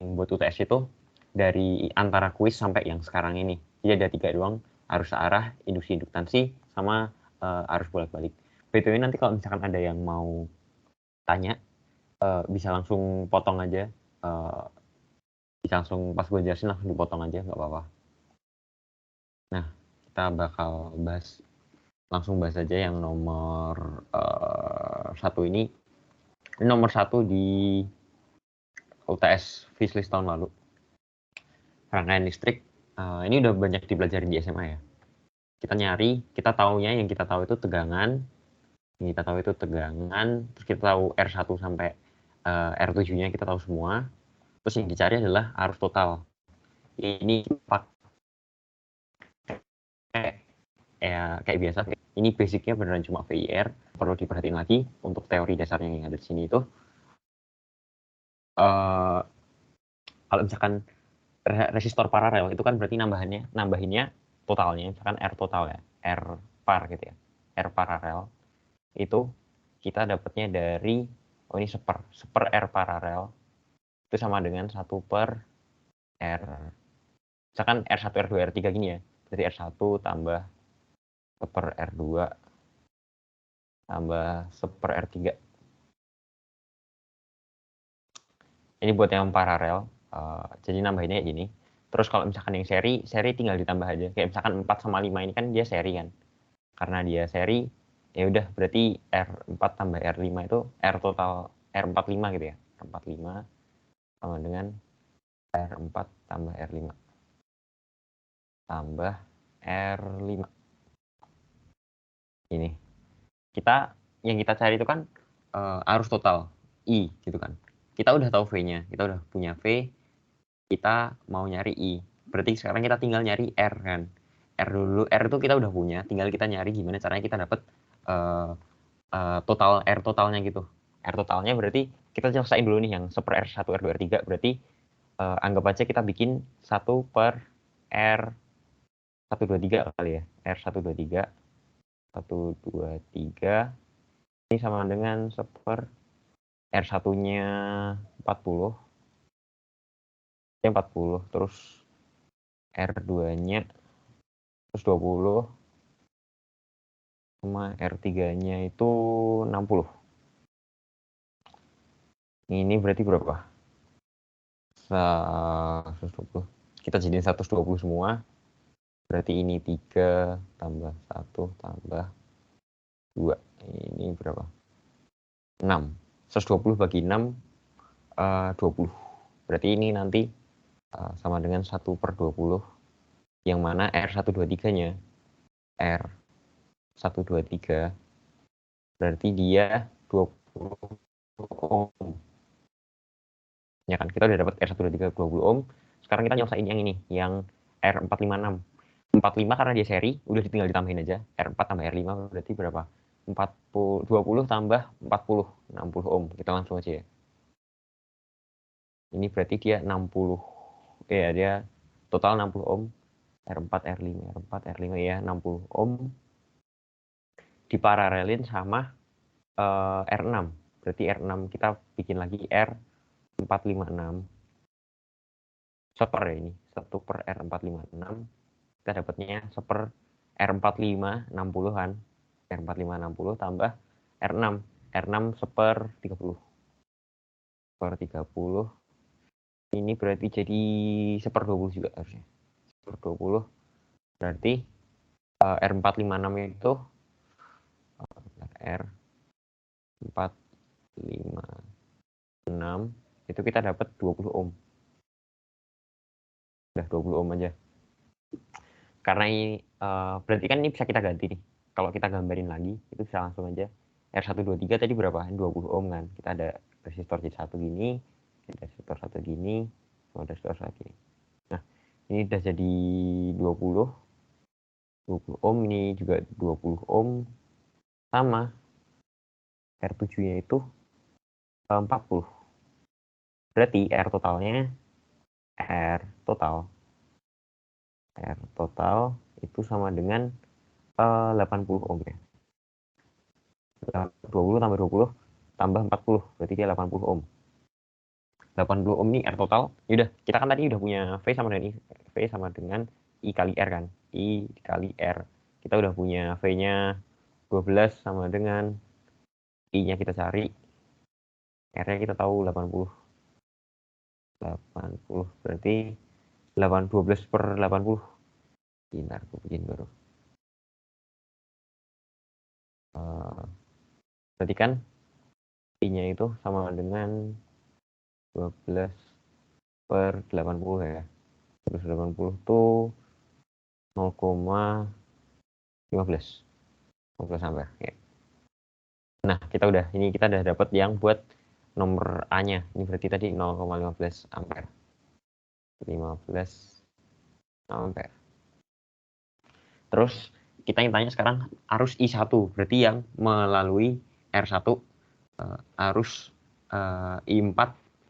buat UTS itu dari antara kuis sampai yang sekarang ini. Jadi ada 3 doang, arus searah, induksi induktansi, sama arus bolak-balik. By the way, nanti kalau misalkan ada yang mau tanya, bisa langsung potong aja. Bisa langsung pas gue jelasin langsung dipotong aja, nggak apa-apa. Nah, kita bakal langsung bahas aja yang nomor 1 ini. Ini nomor 1 di UTS Fislis tahun lalu. Rangkaian listrik. Ini udah banyak dipelajari di SMA ya. Kita taunya yang kita tahu itu tegangan. Yang kita tahu itu tegangan, terus kita tahu R1 sampai R7-nya kita tahu semua. Terus yang dicari adalah arus total. Ini kayak biasa. Ini basicnya beneran cuma VIR. Perlu diperhatiin lagi untuk teori dasarnya yang ada di sini itu. Kalau misalkan resistor paralel itu kan berarti nambahinnya totalnya, misalkan R total ya, R par gitu ya, R paralel itu kita dapatnya dari ini seper R paralel itu sama dengan 1 per R, misalkan R1 R2 R3 gini ya, berarti R1 tambah seper R2 tambah seper R3. Ini buat yang paralel, jadi nambahinnya kayak gini. Terus kalau misalkan yang seri tinggal ditambah aja. Kayak misalkan 4 sama 5 ini kan dia seri kan. Karena dia seri, ya udah berarti R4 tambah R5 itu R total R45 gitu ya. R45 sama dengan R4 tambah R5 tambah R5. Ini. Yang kita cari itu kan arus total I gitu kan. Kita udah tahu V-nya, kita udah punya V, kita mau nyari I. Berarti sekarang kita tinggal nyari R kan. R dulu, R itu kita udah punya, tinggal kita nyari gimana caranya kita dapat total R totalnya gitu. R totalnya berarti kita selesaiin dulu nih yang seper R1, R2, R3. Berarti anggap aja kita bikin 1 per R123 kali ya. R123. 123. Ini sama dengan seper R1-nya 40. 40. Terus R2-nya terus 20. Sama R3-nya itu 60. Ini berarti berapa? 120. Kita jadiin 120 semua. Berarti ini 3 tambah 1 tambah 2. Ini berapa? 6. 120 bagi 6, 20. Berarti ini nanti sama dengan 1 per 20. Yang mana R123-nya R123 berarti dia 20 ohm. Ya kan, kita udah dapat R123 20 ohm. Sekarang kita nyelesain yang ini, yang R456. 45 karena dia seri, udah tinggal ditambahin aja. R4 tambah R5 berarti berapa? 20 tambah 40, 60 ohm. Kita langsung aja ya. Ini berarti dia 60. Ya, dia total 60 ohm. R4, R5 ya, 60 ohm. Diparalelin sama R6. Berarti R6 kita bikin lagi R456. Seper ya ini. 1 per R456. Kita dapatnya seper R45 60-an. R45 60 tambah R6. R6 seper 30. Per 30. Ini berarti jadi seper 20 juga harusnya. Seper 20. Berarti R456 itu R456 itu kita dapat 20 ohm. Udah 20 ohm aja. Karena ini berarti kan ini bisa kita ganti nih. Kalau kita gambarin lagi, itu bisa langsung aja. R123 tadi berapa? 20 ohm kan. Kita ada resistor C1 gini, ada resistor 1 gini, sama resistor 1 gini. Nah, ini udah jadi 20 ohm, ini juga 20 ohm. Sama R7-nya itu 40. Berarti R totalnya R total itu sama dengan 80 ohm ya. 20 tambah 20 tambah 40 berarti dia 80 ohm. 80 ohm ini R total. Yaudah, kita kan tadi udah punya V sama dengan I kali R kan. I dikali R. Kita udah punya V-nya 12 sama dengan I-nya kita cari. R-nya kita tahu 80. 80 berarti 12 per 80. Bentar, aku bikin baru. Berarti kan I-nya itu sama dengan 12 per 80 ya. 80 itu 0,15 ampere ya. Nah, kita udah dapat yang buat nomor A-nya. Ini berarti tadi 0,15 ampere. 15 ampere. Terus kita yang tanya sekarang arus I1, berarti yang melalui R1, arus I4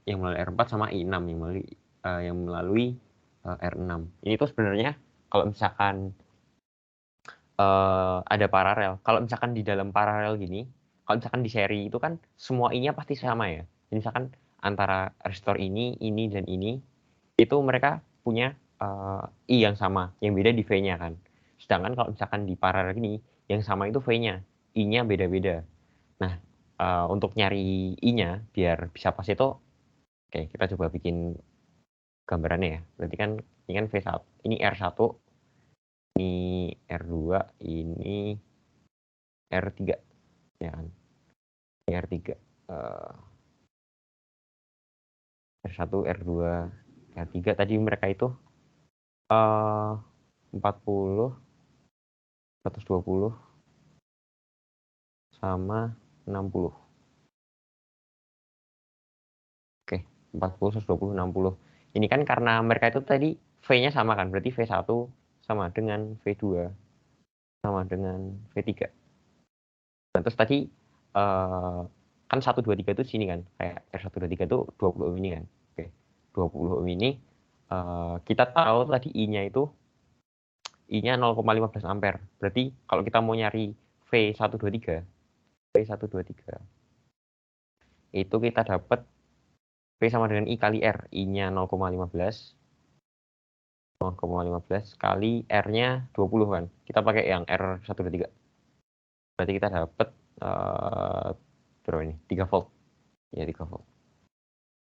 yang melalui R4 sama I6 yang melalui R6. Ini tuh sebenarnya kalau misalkan ada paralel. Kalau misalkan di dalam paralel gini, kalau misalkan di seri itu kan semua I-nya pasti sama ya. Jadi misalkan antara resistor ini, dan ini, itu mereka punya I yang sama, yang beda di V-nya kan. Sedangkan kalau misalkan di paralel gini, yang sama itu V-nya, I-nya beda-beda. Nah, untuk nyari I-nya biar bisa pas itu, oke, kita coba bikin gambarannya ya. Berarti kan ini kan V1, ini R1, ini R2, ini R3 ya kan. Ini R3. R1, R2, R3 tadi mereka itu 40, 120 sama 60. Oke, 40, 120, 60. Ini kan karena mereka itu tadi V-nya sama kan, berarti V1 sama dengan V2 sama dengan V3. Nah, terus tadi kan 1, 2, 3 itu sini kan, kayak R1, 2, 3 itu 20 ohm ini kan. Oke, 20 ohm ini kita tahu tadi I-nya itu I-nya 0,15 ampere. Berarti kalau kita mau nyari V123 itu kita dapat V sama dengan I kali R. I-nya 0,15 kali R-nya 20 kan. Kita pakai yang R123. Berarti kita dapat berapa ini? 3 volt. Ya, 3 volt.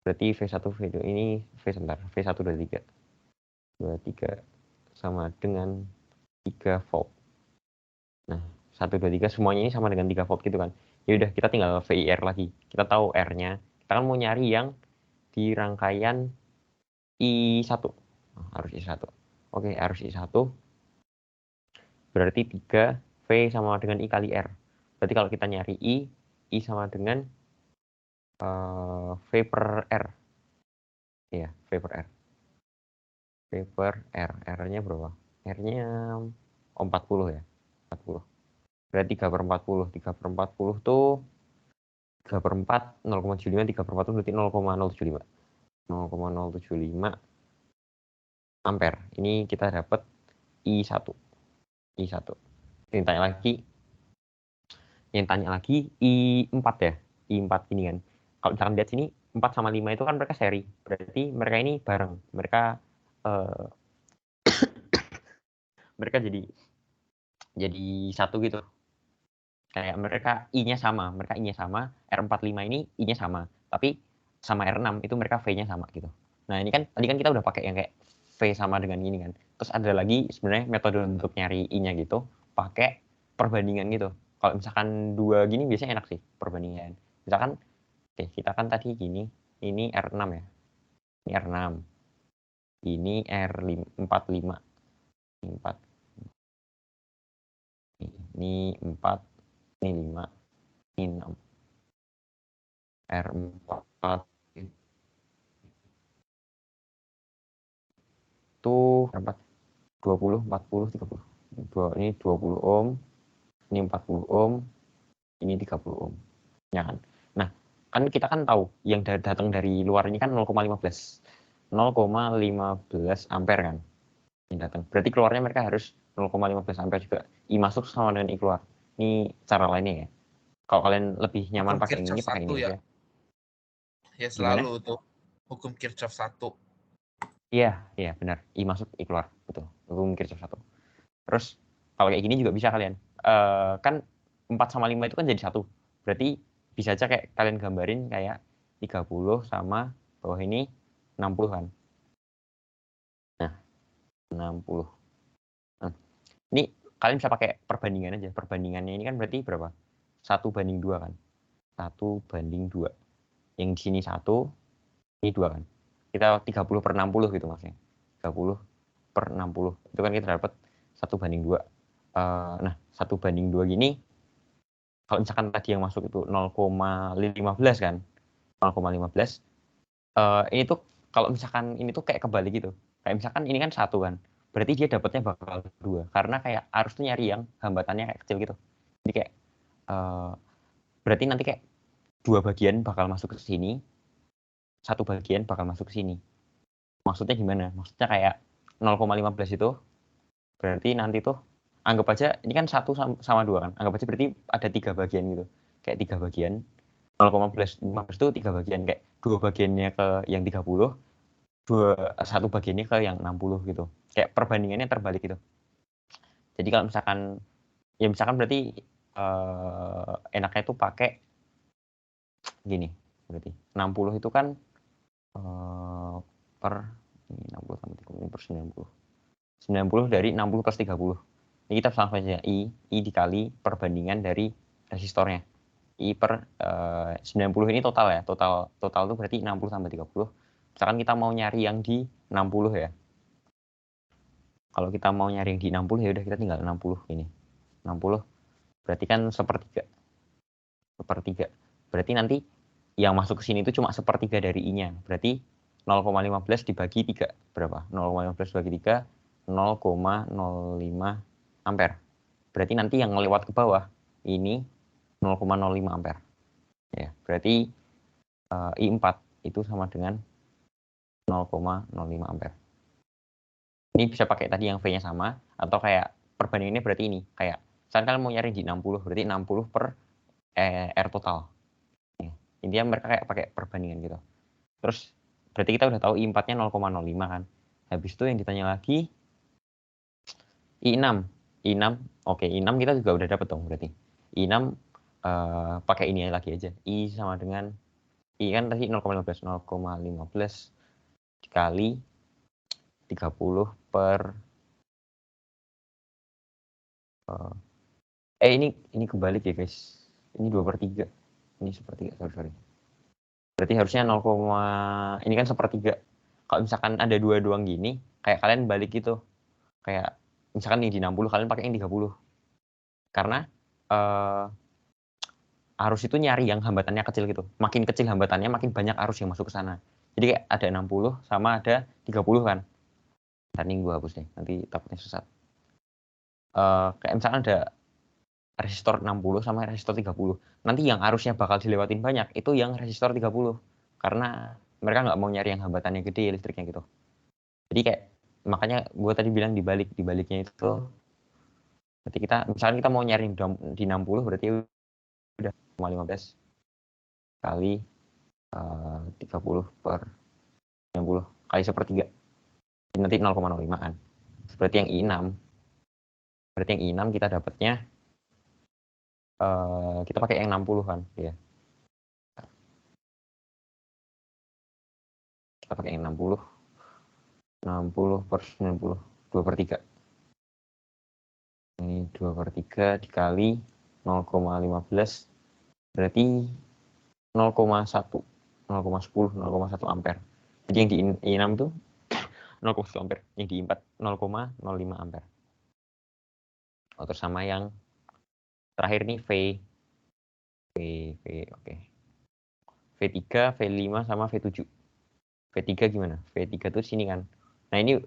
Berarti V1 V2 ini V123 sama dengan 3 volt. Nah, 1, 2, 3 semuanya ini sama dengan 3 volt gitu kan. Ya udah, kita tinggal VIR lagi. Kita tahu R-nya. Kita kan mau nyari yang di rangkaian I1. Arus I1. Oke, arus I1 berarti 3 V sama dengan I kali R. Berarti kalau kita nyari I sama dengan V per R. Iya, V per R. V per R. R-nya berapa? R-nya 40 ya. 40. Berarti 3 per 40. 3 per 40 tuh 3 per 4, 0,75, 3 per 40 berarti 0,075. 0,075 ampere. Ini kita dapat I1. Yang tanya lagi I4 ya. I4 ini kan. Kalau misalkan lihat sini 4 sama 5 itu kan mereka seri. Berarti mereka ini bareng. Mereka jadi satu gitu. Kayak mereka I-nya sama, R45 ini I-nya sama, tapi sama R6 itu mereka V-nya sama gitu. Nah, ini kan tadi kan kita udah pakai yang kayak V sama dengan ini kan. Terus ada lagi sebenarnya metode untuk nyari I-nya gitu, pakai perbandingan gitu. Kalau misalkan dua gini biasanya enak sih perbandingan. Misalkan kita kan tadi gini, ini R6 ya. Ini R6. Ini R45. Ini 4. Ini 4, ini 5, ini 6. R4 itu 20, 40, 30. Ini 20 ohm, ini 40 ohm, ini 30 ohm. Ya kan? Nah, kan kita kan tahu yang datang dari luar ini kan 0,15. 0,15 ampere kan yang datang. Berarti keluarnya mereka harus 0,15 ampere juga. I masuk sama dengan I keluar. Ini cara lainnya ya. Kalau kalian lebih nyaman pakai yang ini, pakai ini ya. aja. Ya selalu tuh. Hukum Kirchhoff 1. Iya, benar. I masuk, I keluar. Betul. Hukum Kirchhoff 1. Terus kalau kayak gini juga bisa kalian. Kan 4 sama 5 itu kan jadi 1. Berarti bisa aja kayak kalian gambarin kayak 30 sama bawah ini 60 kan. Nah, 60. Nah, ini kalian bisa pakai perbandingan aja. Perbandingannya ini kan berarti berapa? 1:2 kan. 1:2. Yang di sini 1, ini 2 kan. Kita 30/60 gitu maksudnya. 30/60. Itu kan kita dapat 1:2. Nah, 1:2 gini, kalau misalkan tadi yang masuk itu 0,15 kan. 0,15. Ini tuh kalau misalkan ini tuh kayak kebalik gitu. Kayak misalkan ini kan 1 kan. Berarti dia dapatnya bakal 2. Karena kayak harus tuh nyari yang hambatannya kayak kecil gitu. Jadi kayak berarti nanti kayak 2 bagian bakal masuk ke sini, 1 bagian bakal masuk ke sini. Maksudnya gimana? Maksudnya kayak 0,15 itu berarti nanti tuh anggap aja ini kan 1 sama 2 kan. Anggap aja berarti ada 3 bagian gitu. Kayak 3 bagian. 0,15 itu 3 bagian, kayak 2 bagiannya ke yang 30, 1 bagiannya ke yang 60 gitu. Kayak perbandingannya terbalik gitu. Jadi kalau misalkan ya misalkan berarti enaknya tuh pakai gini. Berarti 60 itu kan per ini 60 tambah 30 per 90. 90 dari 60 plus 30. Ini kita langsung aja I dikali perbandingan dari resistornya. I per 90 ini total ya. Total itu berarti 60 tambah 30. Misalkan kita mau nyari yang di 60 ya. Kalau kita mau nyari yang di 60 ya udah kita tinggal 60 ini. 60 berarti kan sepertiga. Berarti nanti yang masuk ke sini itu cuma sepertiga dari I-nya. Berarti 0,15 dibagi 3 berapa? 0,15 dibagi 3 0,05 ampere. Berarti nanti yang lewat ke bawah ini 0,05 ampere. Ya, berarti I4 itu sama dengan 0,05 ampere. Ini bisa pakai tadi yang V-nya sama atau kayak perbandingannya berarti ini kayak misalkan kalian mau nyari di 60 berarti 60 per R total. Ya, intinya mereka kayak pakai perbandingan gitu. Terus berarti kita udah tahu I4-nya 0,05 kan. Habis itu yang ditanya lagi I6. Oke, I6 kita juga udah dapat dong berarti. I6 pakai ini lagi aja. I sama dengan I kan tadi 0,15 dikali 30 per ini kebalik ya guys. Ini 2/3. Ini sepertiga, sorry. Berarti harusnya 0, ini kan sepertiga. Kalau misalkan ada 2 doang gini, kayak kalian balik gitu. Kayak misalkan ini di 60, kalian pakai yang 30. Karena arus itu nyari yang hambatannya kecil gitu. Makin kecil hambatannya, makin banyak arus yang masuk ke sana. Jadi kayak ada 60 sama ada 30 kan. Ntar nih gue hapus deh, nanti takutnya sesat. Kayak misalkan ada resistor 60 sama resistor 30. Nanti yang arusnya bakal dilewatin banyak, itu yang resistor 30. Karena mereka nggak mau nyari yang hambatannya gede listriknya gitu. Jadi kayak, makanya gue tadi bilang dibaliknya itu, berarti kita, misalkan kita mau nyari di 60, berarti udah 15 kali 30 per 90 kali sepertiga. Nanti 0,05 kan. Berarti yang I6. Berarti yang I6 kita dapatnya kita pakai yang 60 kan, ya. Kita pakai yang 60 per 90, 2/3. Ini 2/3 dikali 0,15 berarti 0,1, 0,10, 0,1 ampere. Jadi yang di I6 itu 0,1 ampere, yang di I4 0,05 ampere. Terus sama yang terakhir nih V, oke. V3, V5 sama V7. V3 gimana? V3 tuh sini kan. Nah, ini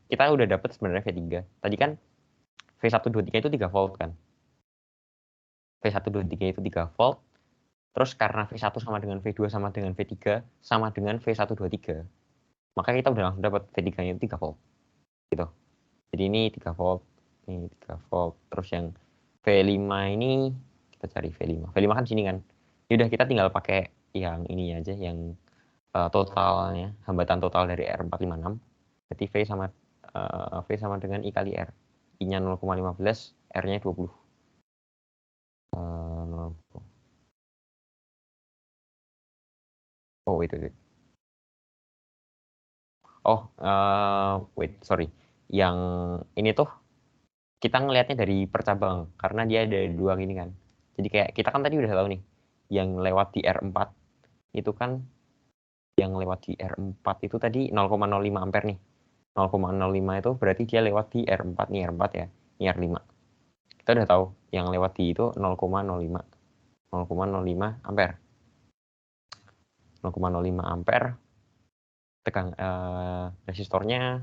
kita udah dapat sebenarnya V3. Tadi kan V123 itu 3 volt kan. V123 itu 3 volt. Terus karena V1 sama dengan V2 sama dengan V3 sama dengan V123. Maka kita udah langsung dapat V3-nya itu 3 volt. Gitu. Jadi ini 3 volt, ini 3 volt. Terus yang V5 ini kita cari V5. V5 kan sini kan. Ya udah kita tinggal pakai yang ini aja, yang totalnya, hambatan total dari R456, berarti V sama dengan I kali R. I-nya 0,15, R-nya 20. Oh, itu. Oh, wait, sorry. Yang ini tuh kita ngelihatnya dari percabang, karena dia ada dua gini kan. Jadi kayak kita kan tadi udah tahu nih, yang lewat di R4 itu kan, yang lewat di R4 itu tadi 0,05 ampere nih. 0,05 itu berarti dia lewat di R4 nih, R4 ya, ini R5. Kita udah tahu yang lewat di itu 0,05 ampere. 0,05 ampere, resistornya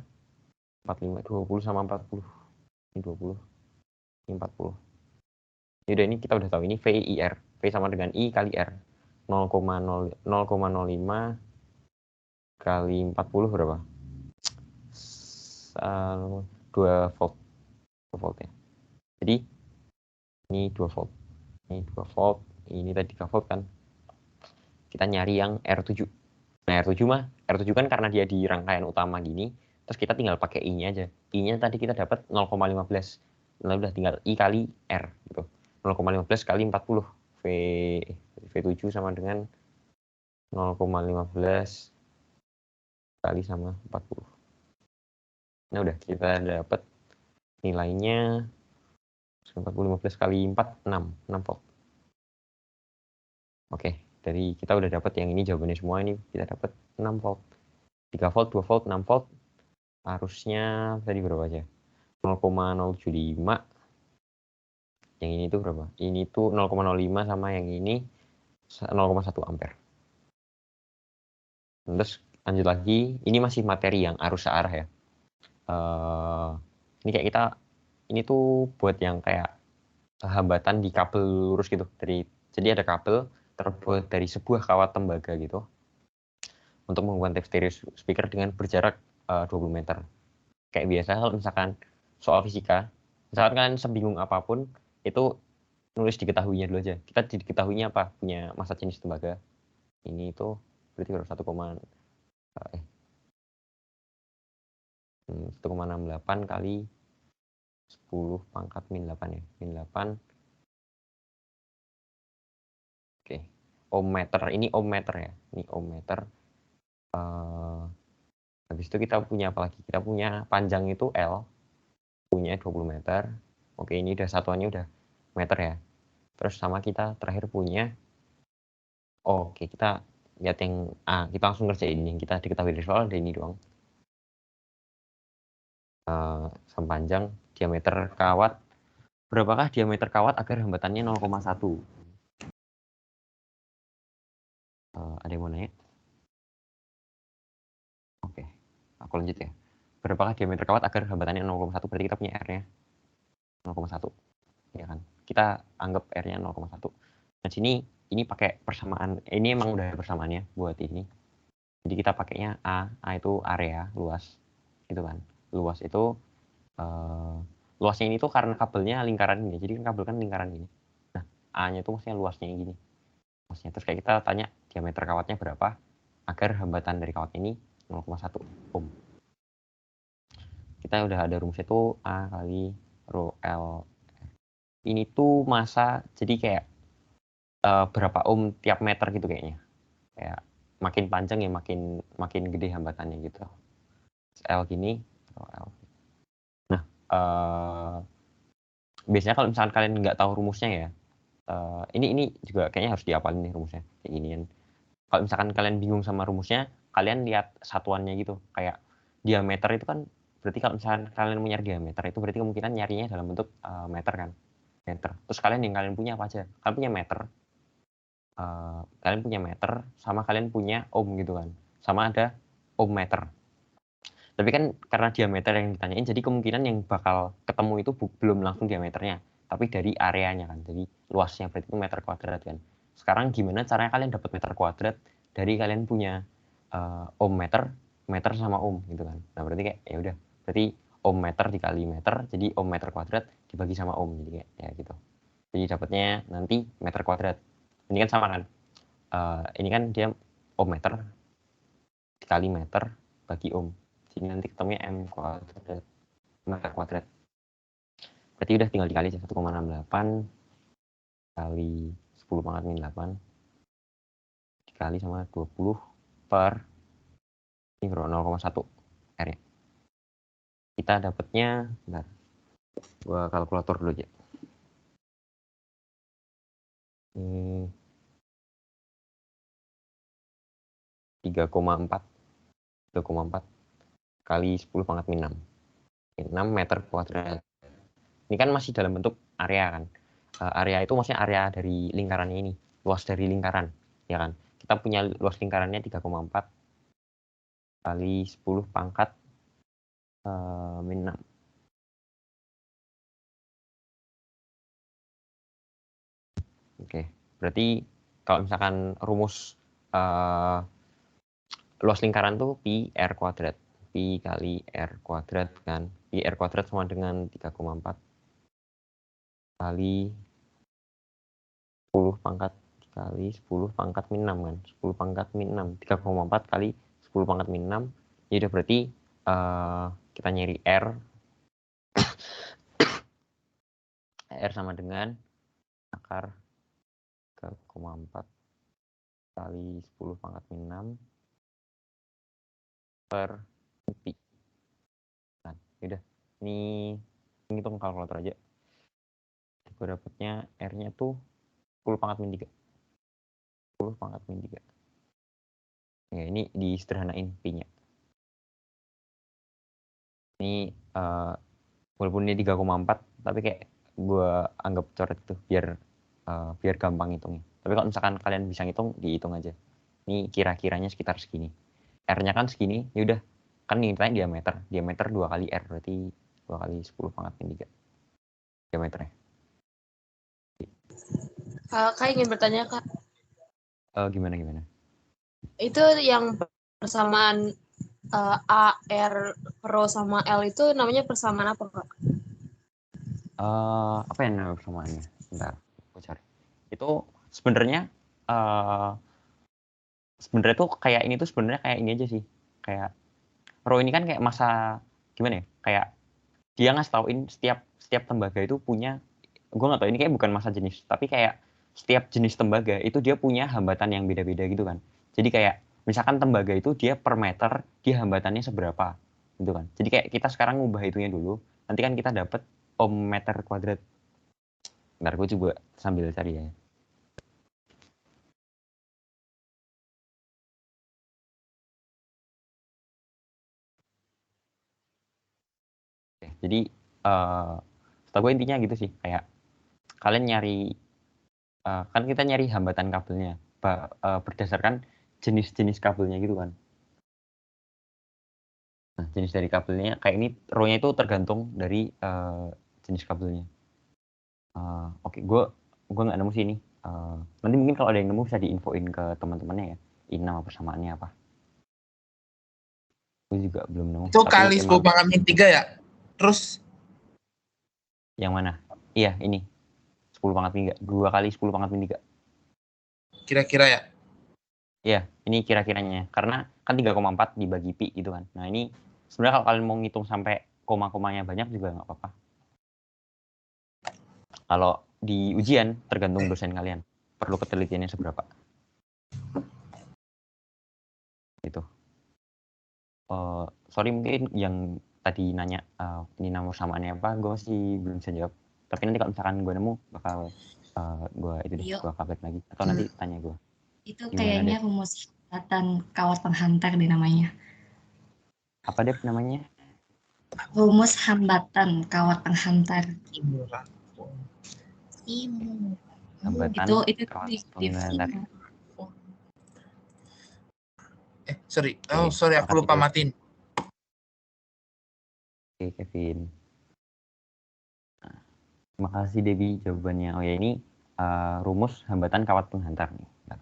45, 20 sama 40. Ini 20, ini 40. Yaudah, ini kita udah tahu, ini VIR. V sama dengan I kali R. 0,05 kali 40 berapa? 2 volt. 2 volt ya. Jadi, ini 2 volt. Ini 2 volt. Ini tadi 3 volt kan. Kita nyari yang R7. Nah, R7 kan karena dia di rangkaian utama gini, terus kita tinggal pakai I-nya aja. I-nya tadi kita dapat 0,15. Lalu udah tinggal I kali R gitu. 0,15 kali 40. V7 sama dengan 0,15 kali sama 40. Nah, udah kita dapat nilainya 15 kali 4, 6 volt. Oke, dari kita udah dapat yang ini jawabannya semua, ini kita dapat 6 volt. 3 volt, 2 volt, 6 volt. Arusnya tadi berapa aja? 0,075. Yang ini tuh berapa? Ini tuh 0,05 sama yang ini 0,1 ampere. Terus lanjut lagi, ini masih materi yang arus searah ya. Ini kayak kita, ini tuh buat yang kayak hambatan di kabel lurus gitu. Jadi ada kabel terbuat dari sebuah kawat tembaga gitu untuk membuat tape stereo speaker dengan berjarak 20 meter. Kayak biasa kalau misalkan soal fisika, misalkan kalian sebingung apapun, itu nulis diketahuinya dulu aja. Kita diketahuinya apa? Punya massa jenis tembaga. Ini itu berarti baru 1,68 kali 10 pangkat min 8 ya. Min 8. Oke. Ohm meter. Ini ohm meter ya. Ini ohm meter. Habis itu kita punya apa lagi? Kita punya panjang itu L. Punya 20 meter. Oke, ini udah satuannya udah meter ya. Terus sama kita terakhir punya, oke, kita lihat yang A. Kita langsung ngerjain yang kita diketahui dari soal, ada ini doang. Sama panjang, diameter kawat. Berapakah diameter kawat agar hambatannya 0,1? Ada yang mau nanya? Oke, aku lanjut ya. Berapakah diameter kawat agar hambatannya 0,1? Berarti kita punya R-nya 0,1. Ya kan? Kita anggap R-nya 0,1. Nah, sini ini pakai persamaan. Ini emang udah persamaannya buat ini. Jadi kita pakainya A. A itu area luas, gitu kan? Luas itu luasnya ini tuh karena kabelnya lingkaran ini. Jadi kan kabel kan lingkaran ini. Nah, A-nya itu maksudnya luasnya yang gini. Luasnya. Terus kayak kita tanya diameter kawatnya berapa agar hambatan dari kawat ini 0,1 ohm. Kita udah ada rumus itu A kali rho L. Ini tuh massa, jadi kayak berapa ohm tiap meter gitu kayaknya. Kayak makin panjang ya makin gede hambatannya gitu. L gini, rho L. Nah, biasanya kalau misalkan kalian nggak tahu rumusnya ya, ini juga kayaknya harus dihafalin nih rumusnya kayak gini kan. Kalau misalkan kalian bingung sama rumusnya, kalian lihat satuannya gitu. Kayak diameter itu kan berarti kalau misalkan kalian mau nyari diameter itu berarti kemungkinan nyarinya dalam bentuk meter kan. Meter. Terus kalian yang kalian punya apa aja? Kalian punya meter. Kalian punya meter sama kalian punya ohm gitu kan. Sama ada ohm meter. Tapi kan karena diameter yang ditanyain, jadi kemungkinan yang bakal ketemu itu belum langsung diameternya, tapi dari areanya kan, jadi luasnya berarti itu meter kuadrat kan. Sekarang gimana caranya kalian dapat meter kuadrat dari kalian punya ohm meter, meter sama ohm gitu kan. Nah berarti kayak ya udah, berarti ohm meter dikali meter, jadi ohm meter kuadrat dibagi sama ohm, jadi kayak ya gitu. Jadi dapatnya nanti meter kuadrat. Ini kan sama kan, ini kan dia ohm meter, kali meter bagi ohm. Jadi nanti ketemunya M kuadrat meter kuadrat. Berarti udah tinggal dikali 1,68 kali 10 pangkat min 8 dikali sama 20 per ini 0,1 R ya. Kita dapatnya, bentar, gua kalkulator dulu aja. 3,4 kali 10 pangkat min 6. 6 meter kuadrat. Ini kan masih dalam bentuk area kan. Area itu maksudnya area dari lingkarannya ini, luas dari lingkaran, ya kan. Kita punya luas lingkarannya 3,4 kali 10 pangkat min 6. Oke, berarti kalau misalkan rumus luas lingkaran tuh pi R kuadrat. Pi kali R kuadrat kan. Pi R kuadrat sama dengan 3,4 kali 10 pangkat kali 10 pangkat min 6 kan. 10 pangkat min 6. 3,4 kali 10 pangkat min 6. Ya udah berarti kita nyari R. R sama dengan akar 3,4 kali 10 pangkat min 6 per pi. Nah, yaudah. Ini hitung kalkulator aja. Gue dapetnya R-nya tuh 10 pangkat min 3. 10 pangkat min 3. Ya, ini disederhanain pi-nya. Ini walaupun ini 3,4 tapi kayak gue anggap coret tuh biar gampang hitungnya. Tapi kalau misalkan kalian bisa ngitung, dihitung aja. Ini kira-kiranya sekitar segini. R-nya kan segini, ya udah kan nilainya diameter. Diameter 2 kali R, berarti 2 kali 10 pangkat min 3. Diameternya. Kak ingin bertanya, Kak. Gimana? Itu yang persamaan A, R, Rho sama L itu namanya persamaan apa, Kak? Apa yang namanya persamaannya? Bentar, aku cari. Itu sebenarnya tuh kayak ini tuh sebenarnya kayak ini aja sih. Kayak Rho ini kan kayak masa gimana ya? Kayak dia ngasih tauin setiap tembaga itu punya, gue nggak tahu ini kayak bukan masa jenis, tapi kayak setiap jenis tembaga itu dia punya hambatan yang beda-beda gitu kan. Jadi kayak misalkan tembaga itu dia per meter dia hambatannya seberapa gitu kan. Jadi kayak kita sekarang ngubah itunya dulu, nanti kan kita dapat ohm meter kuadrat. Bentar gue coba sambil cari ya. Oke, jadi setahu gue intinya gitu sih, kayak kalian nyari kan kita nyari hambatan kabelnya berdasarkan jenis-jenis kabelnya gitu kan. Nah, jenis dari kabelnya kayak ini row-nya itu tergantung dari jenis kabelnya. Oke, gue nggak nemu sih ini. Nanti mungkin kalau ada yang nemu bisa diinfoin ke teman-temannya ya. Ini nama persamaannya apa? Gue juga belum nemu. Itu tapi kali 10 pangkat min 3 ya? Terus? Yang mana? Iya, ini. 10 pangkat min 3. 2 kali 10 pangkat min 3. Kira-kira ya? Iya, ini kira-kiranya. Karena kan 3,4 dibagi pi gitu kan. Nah, ini sebenarnya kalau kalian mau ngitung sampai koma-komanya banyak juga nggak apa-apa. Kalau di ujian, tergantung dosen kalian. Perlu ketelitiannya seberapa. Gitu. Sorry mungkin yang tadi nanya ini nama persamaannya apa, gue masih belum bisa jawab. Tapi nanti kalau misalkan gue nemu, bakal gue update lagi. Atau nanti tanya gue. Itu kayaknya rumus hambatan kawat penghantar deh namanya. Apa deh namanya? Rumus hambatan kawat penghantar. Hambatan itu kawat penghantar. Sorry. Sorry, aku lupa matiin. Oke, Kevin. Nah, terima kasih Debbie jawabannya. Oh ya, ini rumus hambatan kawat penghantar nih. Terima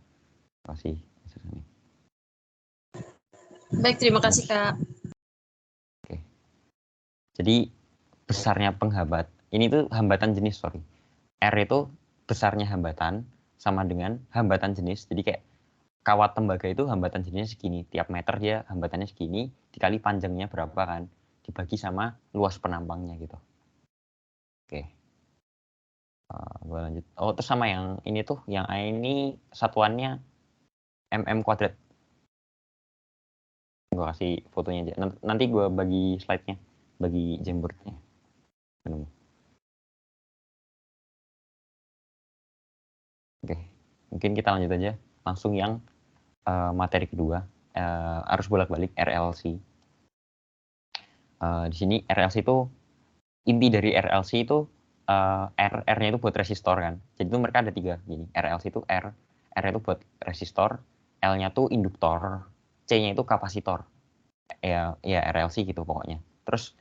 kasih. Baik, terima kasih, Kak. Oke. Jadi besarnya penghambat. Ini tuh hambatan jenis, sorry. R itu besarnya hambatan sama dengan hambatan jenis. Jadi kayak kawat tembaga itu hambatan jadinya segini. Tiap meter dia hambatannya segini, dikali panjangnya berapa kan. Dibagi sama luas penampangnya gitu. Oke. Gue lanjut. Oh, terus sama yang ini tuh, yang ini satuannya mm kuadrat. Gue kasih fotonya aja. Nanti gue bagi slide-nya, bagi Jamboardnya. Oke, mungkin kita lanjut aja langsung yang materi kedua, arus bolak-balik RLC. Di sini RLC itu, inti dari RLC itu R-nya itu buat resistor kan. Jadi itu mereka ada 3 gini. RLC itu R itu buat resistor, L-nya tuh induktor, C-nya itu kapasitor. Ya RLC gitu pokoknya. Terus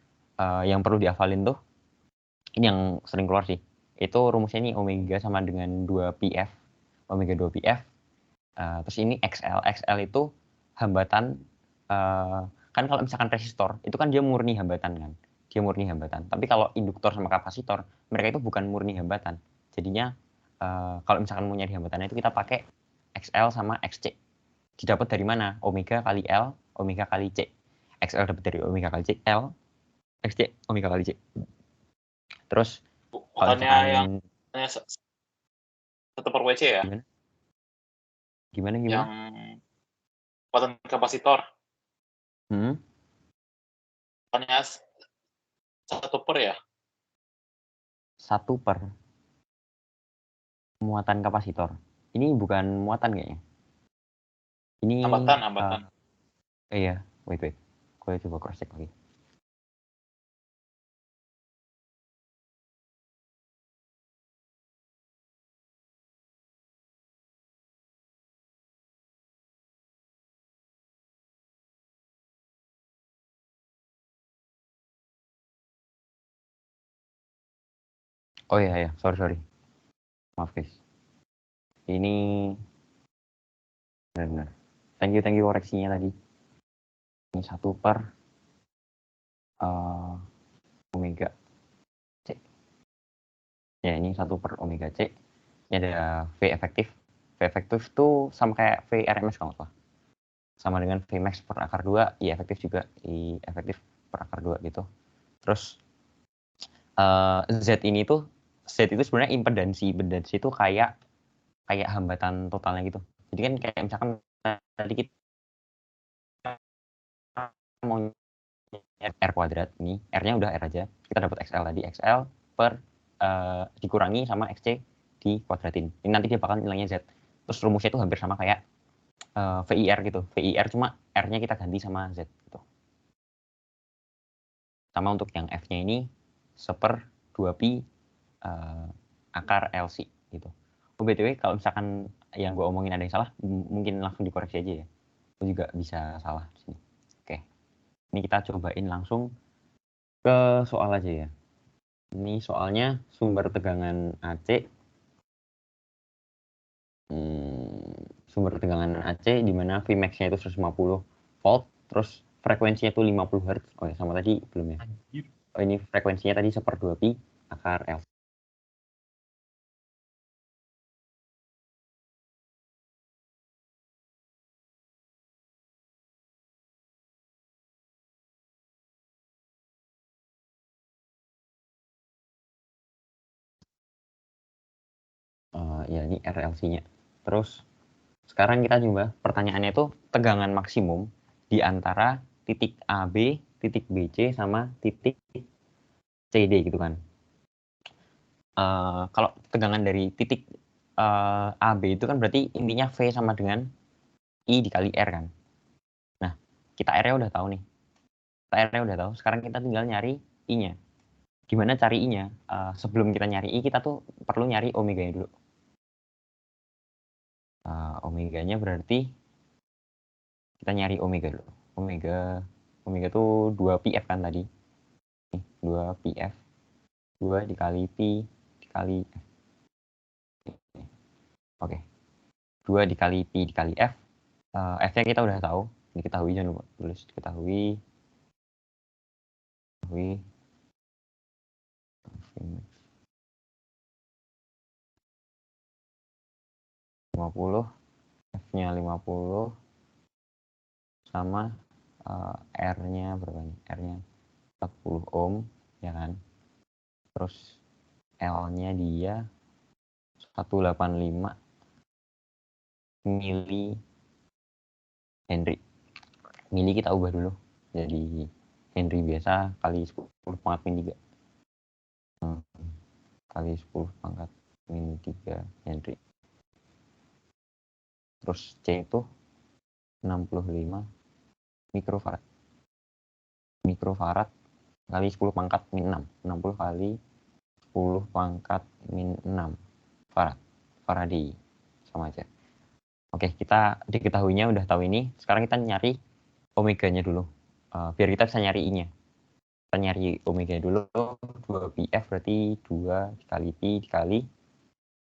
yang perlu dihafalin tuh, ini yang sering keluar sih. Itu rumusnya ini omega sama dengan 2πf. Omega 2πf. Terus ini XL. XL itu hambatan, kan kalau misalkan resistor, itu kan dia murni hambatan kan. Dia murni hambatan. Tapi kalau induktor sama kapasitor, mereka itu bukan murni hambatan. Jadinya kalau misalkan mau nyari hambatannya itu kita pakai XL sama XC. Didapat dari mana? Omega kali L, omega kali C. XL dapat dari omega kali C, L, XC, omega kali C. Terus kalau Bukannya misalkan yang 1/WC ya? Gimana? Yang kekuatan kapasitor. Bukannya 1/, ya? 1/. Muatan kapasitor. Ini bukan muatan kayaknya. Ini Hambatan. Iya, wait. Gue coba cross check lagi. Oh iya, sorry. Maaf guys. Ini benar. Thank you koreksinya tadi. Ini 1/, omega C. Ya, ini 1/, omega C. Ini ada V efektif. V efektif tuh sama kayak V RMS kalau nggak salah. Sama dengan V max per akar 2, I efektif juga, I efektif per akar 2 gitu. Terus Z itu sebenarnya impedansi itu kayak hambatan totalnya gitu. Jadi kan kayak misalkan tadi kita mau R kuadrat, ini R-nya udah R aja, kita dapat XL tadi, XL per dikurangi sama XC dikuadratin. Ini nanti dia bakal nilainya Z. Terus rumusnya itu hampir sama kayak VIR gitu. VIR cuma R-nya kita ganti sama Z gitu. Sama untuk yang F-nya ini 1/2π akar LC gitu. BTW kalau misalkan yang gue omongin ada yang salah, mungkin langsung dikoreksi aja ya. Gue juga bisa salah di sini. Oke. Ini kita cobain langsung ke soal aja ya. Ini soalnya sumber tegangan AC. Sumber tegangan AC di mana Vmax-nya itu 150 volt, terus frekuensinya itu 50 Hz. Oh ya, sama tadi belum ya. Oh, ini frekuensinya tadi 1/2π akar LC. Ya ini RLC-nya. Terus sekarang kita coba pertanyaannya itu tegangan maksimum di antara titik AB, titik BC sama titik CD gitu kan. Kalau tegangan dari titik AB itu kan berarti intinya V sama dengan I dikali R kan. Nah, kita R-nya udah tahu nih. Sekarang kita tinggal nyari I-nya. Gimana cari I-nya? Sebelum kita nyari I, kita tuh perlu nyari omega-nya dulu. Omeganya berarti kita nyari omega dulu. Omega tuh 2πf kan tadi. 2πf. 2 dikali pi dikali f. Oke. 2 dikali pi dikali f. F-nya kita udah tahu. Diketahui, jangan lupa tulis. Diketahui 50 F-nya 50 sama R-nya berapa nih? R-nya 40 ohm, ya kan? Terus L-nya dia 185 mili Henry. Mili kita ubah dulu jadi Henry biasa kali 10 pangkat min 3. Kali 10 pangkat min 3 Henry. Terus C itu 65 mikrofarad. Mikrofarad kali 10 pangkat min 6. 60 kali 10 pangkat min 6 farad. Faraday. Sama aja. Oke, kita diketahuinya udah tahu ini. Sekarang kita nyari omeganya dulu. Biar kita bisa nyari I-nya. Kita nyari omega dulu. 2πf berarti 2 dikali pi dikali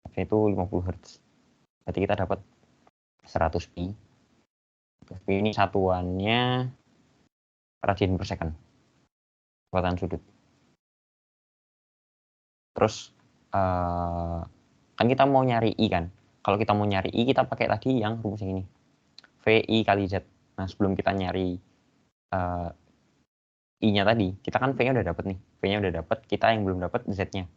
F itu 50 Hz. Berarti kita dapat 100 pi. Pi ini satuannya radian per second. Kekuatan sudut. Terus kan kita mau nyari I kan. Kalau kita mau nyari I, kita pakai tadi yang rumus yang ini. VI kali Z. Nah, sebelum kita nyari I-nya tadi, kita kan V-nya udah dapet nih. V-nya udah dapet, kita yang belum dapet Z-nya.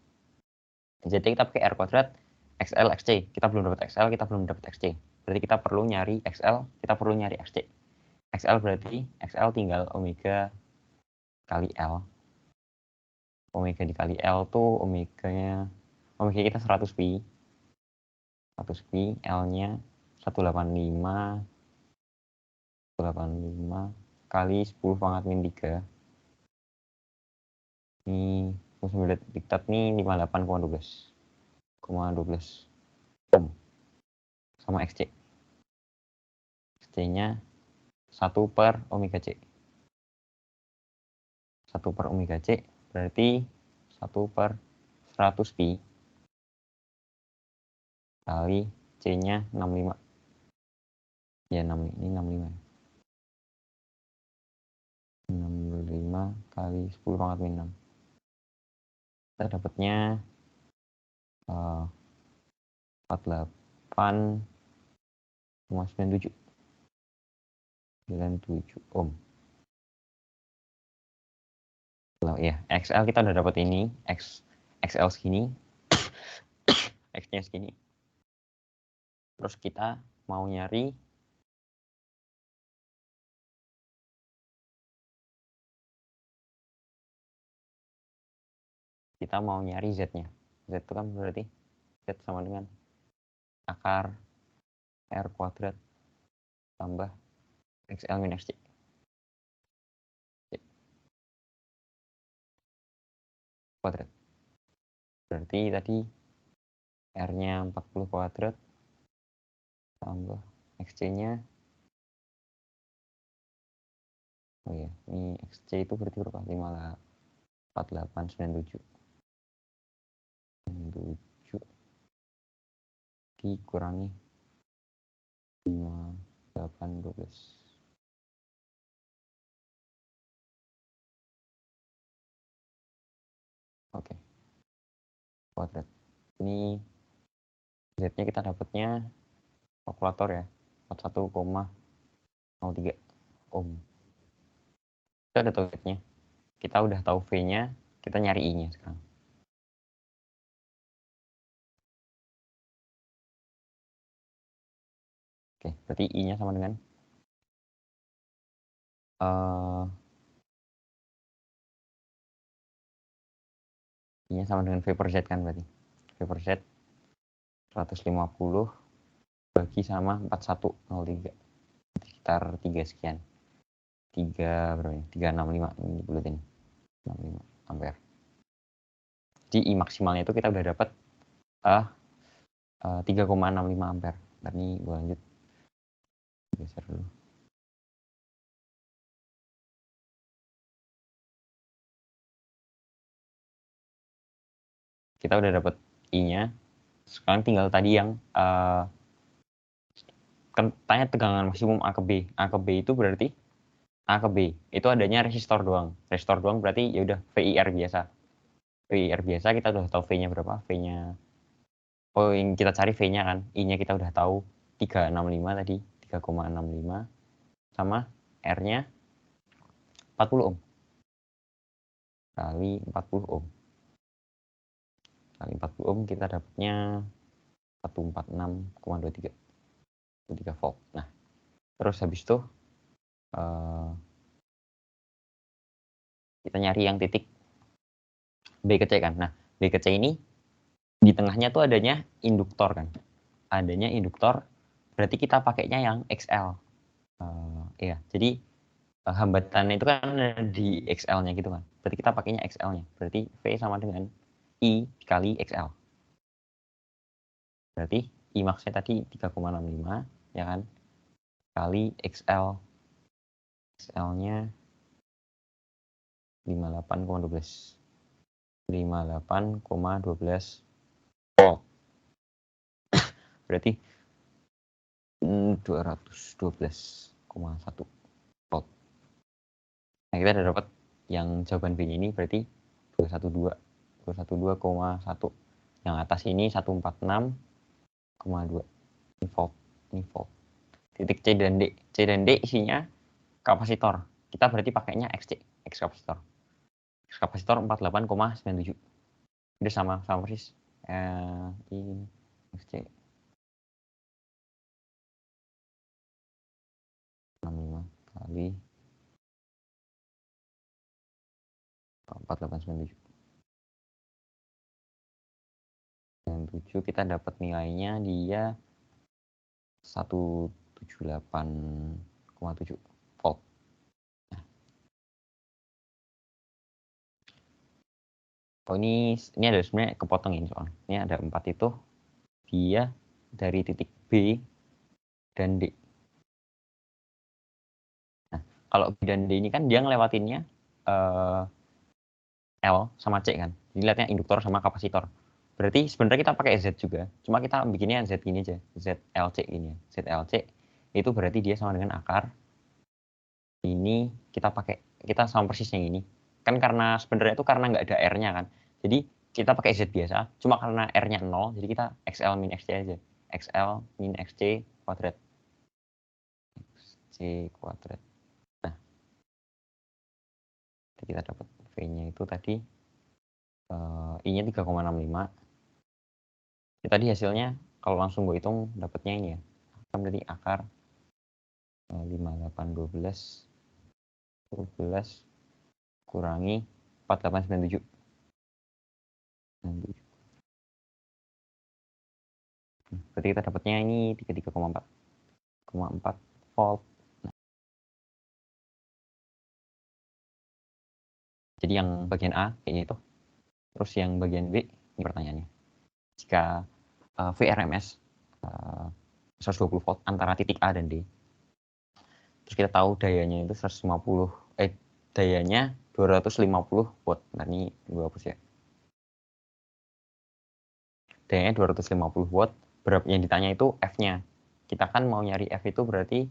Z-nya kita pakai R kuadrat, XL, XC. Kita belum dapet XL, kita belum dapet XC. Berarti kita perlu nyari XL, kita perlu nyari XC. XL berarti, XL tinggal omega kali L. Omega dikali L tuh omega kita 100 pi. 100 pi, L-nya 185 kali 10 pangkat min 3. Ini aku sambil diktat nih 58,12 ohm sama XC. XC-nya 1 per omega C. 1 per omega C berarti 1 per 100 pi kali C-nya 65. Ya, 65. Ini 65 kali 10 pangkat min 6. Kita dapatnya 48,97 ohm. Kalau ya, XL kita udah dapat ini, XL segini, X-nya segini. Terus kita mau nyari Z-nya. Z itu kan berarti Z sama dengan akar R kuadrat tambah XL min XC. Kuadrat. Berarti tadi R-nya 40 kuadrat tambah XC-nya. Oh ya, ini XC itu berarti berapa? 4897. 7 dikurangi 5812. Oke. Kuadrat. Ini Z-nya kita dapatnya kalkulator ya. 41,03 ohm. Kita udah tahu Z-nya. Kita udah tahu V-nya, kita nyari I-nya sekarang. Oke, berarti I-nya sama dengan I-nya sama dengan V per Z kan berarti. V per Z 150 bagi sama 4103. Sekitar 3 sekian. 3 berapa ini? 365 ini buletin. 65 ampere. Jadi I maksimalnya itu kita udah dapat 3,65 ampere. Ntar ini gue lanjut. Geser dulu. Kita udah dapat I-nya. Sekarang tinggal tadi yang tanya tegangan maksimum A ke B. A ke B itu berarti A ke B itu adanya resistor doang. Resistor doang berarti ya udah VIR biasa. VIR biasa kita udah tahu V-nya berapa. V-nya yang kita cari V-nya kan. I-nya kita udah tahu 365 tadi, 3,65 sama R-nya 40 ohm. Kali 40 ohm. Kali 40 ohm kita dapatnya 146,23 volt. Nah, terus habis itu kita nyari yang titik B ke C kan. Nah, B ke C ini di tengahnya tuh adanya induktor kan. Adanya induktor, berarti kita pakainya yang XL. Iya, jadi hambatannya itu kan ada di XL-nya gitu kan. Berarti kita pakainya XL-nya. Berarti V sama dengan I kali XL. Berarti I max-nya tadi 3,65 ya kan. Kali XL. XL-nya 58,12. 58,12 volt. Berarti 212,1 volt. Nah, kita udah dapat yang jawaban B ini berarti 212,1. Yang atas ini 146,2. Ini volt. Ini volt. Titik C dan D. C dan D isinya kapasitor. Kita berarti pakainya XC, X kapasitor. X kapasitor 48,97. Udah sama persis. I XC 65 kali 4897. Kita dapat nilainya dia 178,7 volt. Nah. Oh ini ada sebenarnya kepotong ini soalnya. Ini ada 4 itu dia dari titik B dan D. Nah, kalau B dan D ini kan dia ngelewatinnya L sama C kan. Jadi lihatnya induktor sama kapasitor. Berarti sebenarnya kita pakai Z juga. Cuma kita bikinnya Z gini aja. ZLC gini ya. ZLC itu berarti dia sama dengan akar. Ini kita sama persis yang ini. Kan karena sebenarnya itu karena nggak ada R-nya kan. Jadi kita pakai Z biasa. Cuma karena R-nya 0, jadi kita XL min XC aja. XL min XC kuadrat. XC kuadrat. Nah, kita dapat V-nya itu tadi I-nya 3,65. Ya, tadi hasilnya kalau langsung gue hitung dapatnya ini ya. Kan berarti akar 5812 kurangi 4897. Berarti kita dapatnya ini 33,4 volt. Nah. Jadi yang bagian A kayaknya itu. Terus yang bagian B ini pertanyaannya. Jika VRMS 120 volt antara titik A dan D. Terus kita tahu dayanya itu 150 dayanya 250 watt. Nah, ini gue hapus ya. Dayanya 250 watt. Berapa yang ditanya itu F-nya. Kita kan mau nyari F itu berarti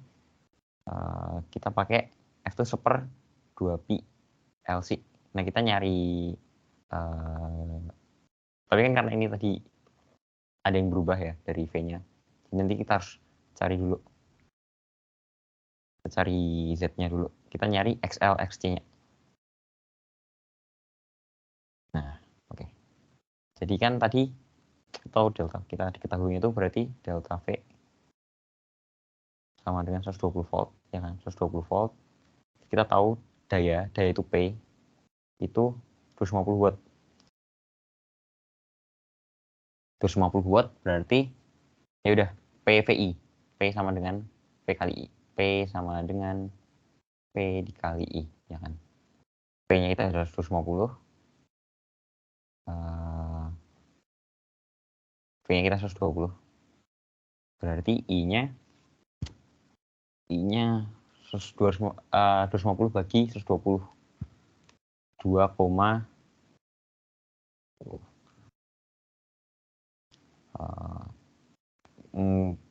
kita pakai F itu 1/2 pi LC. Nah, kita nyari tapi kan karena ini tadi ada yang berubah ya dari V-nya. Nanti kita harus cari dulu. Kita cari Z-nya dulu. Kita nyari XL, XC-nya. Nah, oke. Jadi kan tadi atau delta kita diketahui itu berarti delta V sama dengan 120 volt, ya kan? 120 volt. Kita tahu daya itu P itu 250 watt. 250 watt berarti ya udah PVI. P sama dengan P kali I. P sama dengan P dikali I, ya kan? P-nya itu adalah 250. V-nya kita 120. Berarti I-nya 250 bagi 120. 2,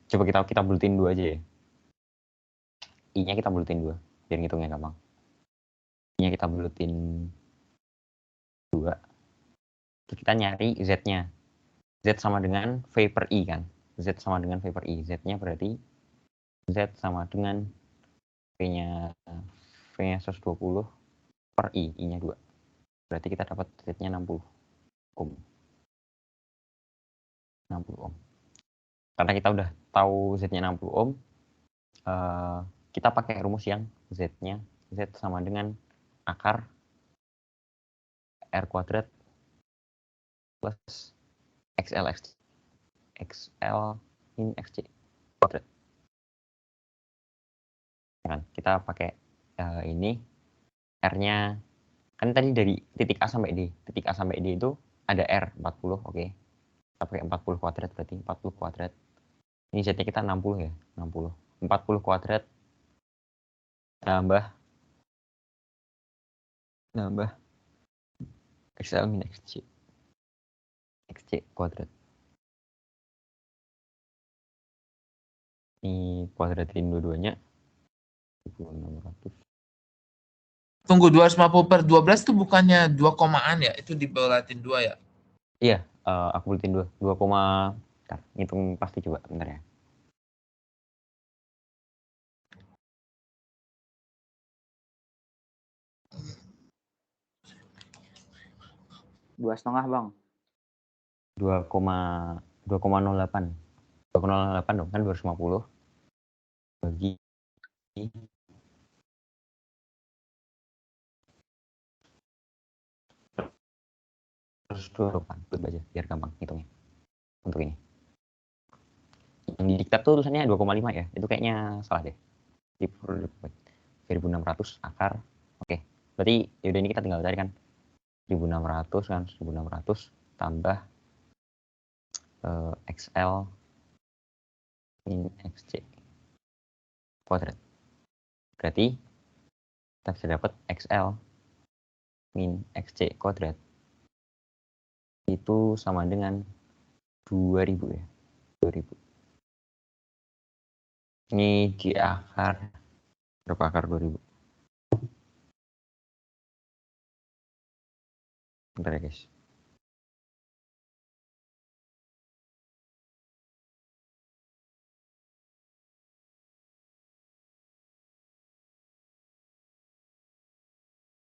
coba kita bulatin 2 aja ya. I-nya kita bulatin 2 biar ngitungnya gampang. I-nya kita bulatin 2. Terus kita nyari Z-nya. Z sama dengan V per I kan. Z sama dengan V per I. Z-nya berarti Z sama dengan V-nya 120 per I, I-nya 2. Berarti kita dapat Z-nya 60 ohm. 60 ohm. Karena kita udah tahu Z-nya 60 ohm, kita pakai rumus yang Z-nya, Z sama dengan akar R kuadrat plus XL min XC kuadrat. Kan kita pakai ini R-nya kan tadi dari titik A sampai D. Titik A sampai D itu ada R 40, oke. Kita pakai 40 kuadrat berarti 40 kuadrat. Ini Z-nya kita 60 ya, 60. 40 kuadrat nambah XL min XC kuadrat. Ini kuadratin dua-duanya 1600. Tunggu, 250 per 12 itu bukannya 2 komaan ya? Itu dibulatin 2 ya? Iya, aku bulatin 2, bentar, ngitung pasti coba, bentar ya. Dua setengah bang. 2,08 dong kan 250 bagi terus 28 aja biar gampang hitungnya untuk ini. Yang di diktat tuh tulisannya 2,5 ya, itu kayaknya salah deh. 1600 akar. Oke, berarti yaudah ini kita tinggal cari kan 1600 kan, 1600 tambah XL min XC kuadrat. Berarti kita bisa dapat XL min XC kuadrat itu sama dengan 2000 ya, 2000. Ini di akar, berapa akar 2000? Bentar ya guys.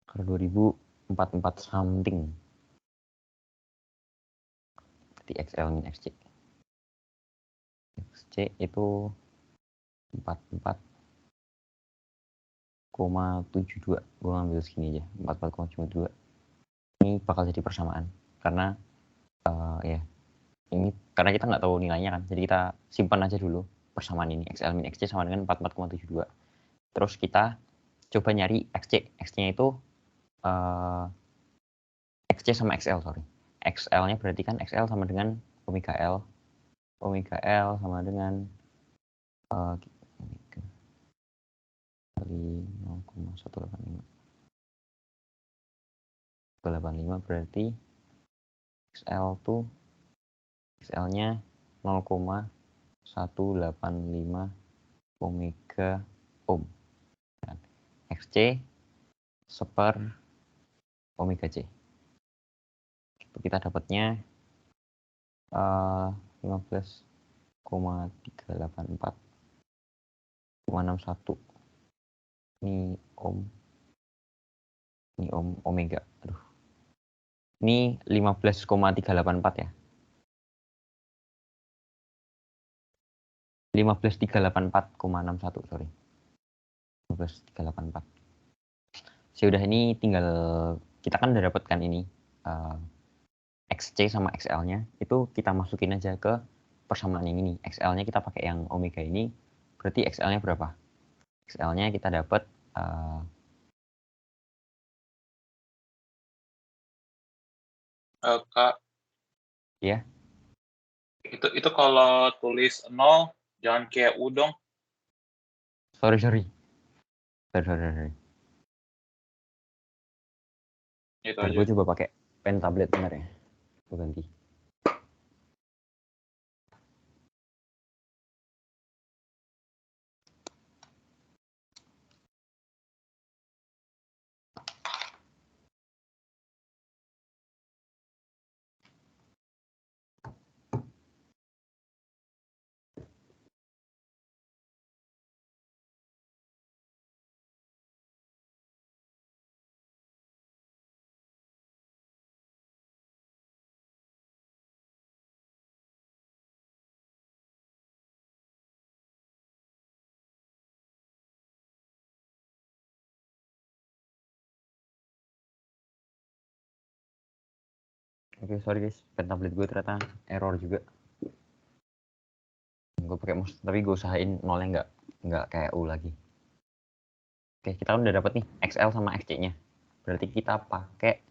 Akar 2044 something. Berarti XL min XC. XC itu 44,72. Gue ngambil segini aja, 44,72. Ini bakal jadi persamaan karena ya ini karena kita nggak tahu nilainya kan, jadi kita simpan aja dulu persamaan ini. XL min XC sama dengan 44,72. Terus kita coba nyari XC. XC-nya itu XC sama XL, sorry. XL-nya berarti kan XL sama dengan omega L. Omega L sama dengan kali 0,185. 185 berarti XL tuh XL-nya 0,185 omega ohm. Dan XC seper omega C. Itu kita dapatnya 15,384,61. Ini omega. Aduh. Ini 15,384 ya. 15384,61, sorry. 15384. Sudah ini tinggal kita kan udah dapatkan ini XC sama XL-nya, itu kita masukin aja ke persamaan yang ini. XL-nya kita pakai yang omega ini, berarti XL-nya berapa? XL-nya kita dapat Kak, ya. Itu kalau tulis 0 jangan kayak U dong. Sorry. Itu Ntar aja. gue coba pakai pen tablet bentar ya. Gue ganti. Oke, sorry guys, pen tablet gue ternyata error juga. Gue pakai mouse, tapi gue usahain nolnya nggak kayak U lagi. Oke, kita udah dapat nih XL sama XC-nya. Berarti kita pakai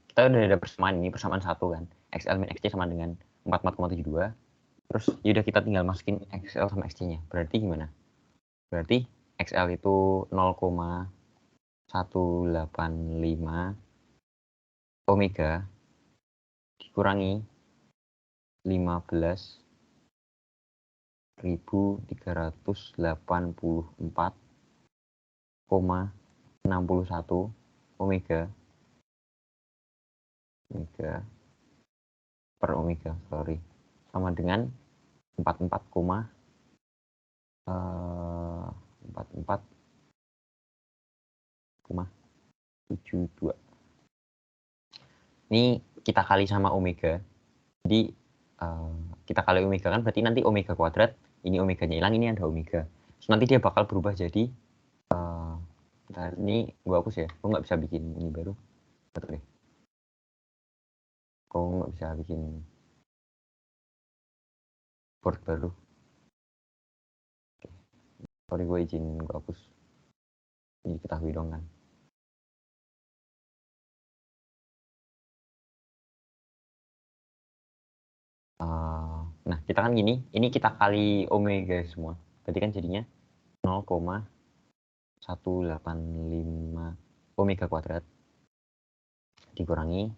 kita udah ada persamaan ini, persamaan satu kan. XL min XC sama dengan 44,72. Terus yaudah kita tinggal masukin XL sama XC-nya. Berarti gimana? Berarti XL itu 0,185 omega dikurangi 15.384,61 omega per omega, sorry, sama dengan 44,72. Ini kita kali sama omega. Jadi kita kali omega kan berarti nanti omega kuadrat, ini omeganya hilang, ini ada omega. Terus nanti dia bakal berubah jadi ini gue hapus ya, gue nggak bisa bikin ini baru. Betul deh. Gue nggak bisa bikin board baru. Oke. Sorry, gue izin gue hapus. Ini diketahui dong kan. Nah, kita kan gini, ini kita kali omega semua. Berarti kan jadinya 0,185 omega kuadrat dikurangi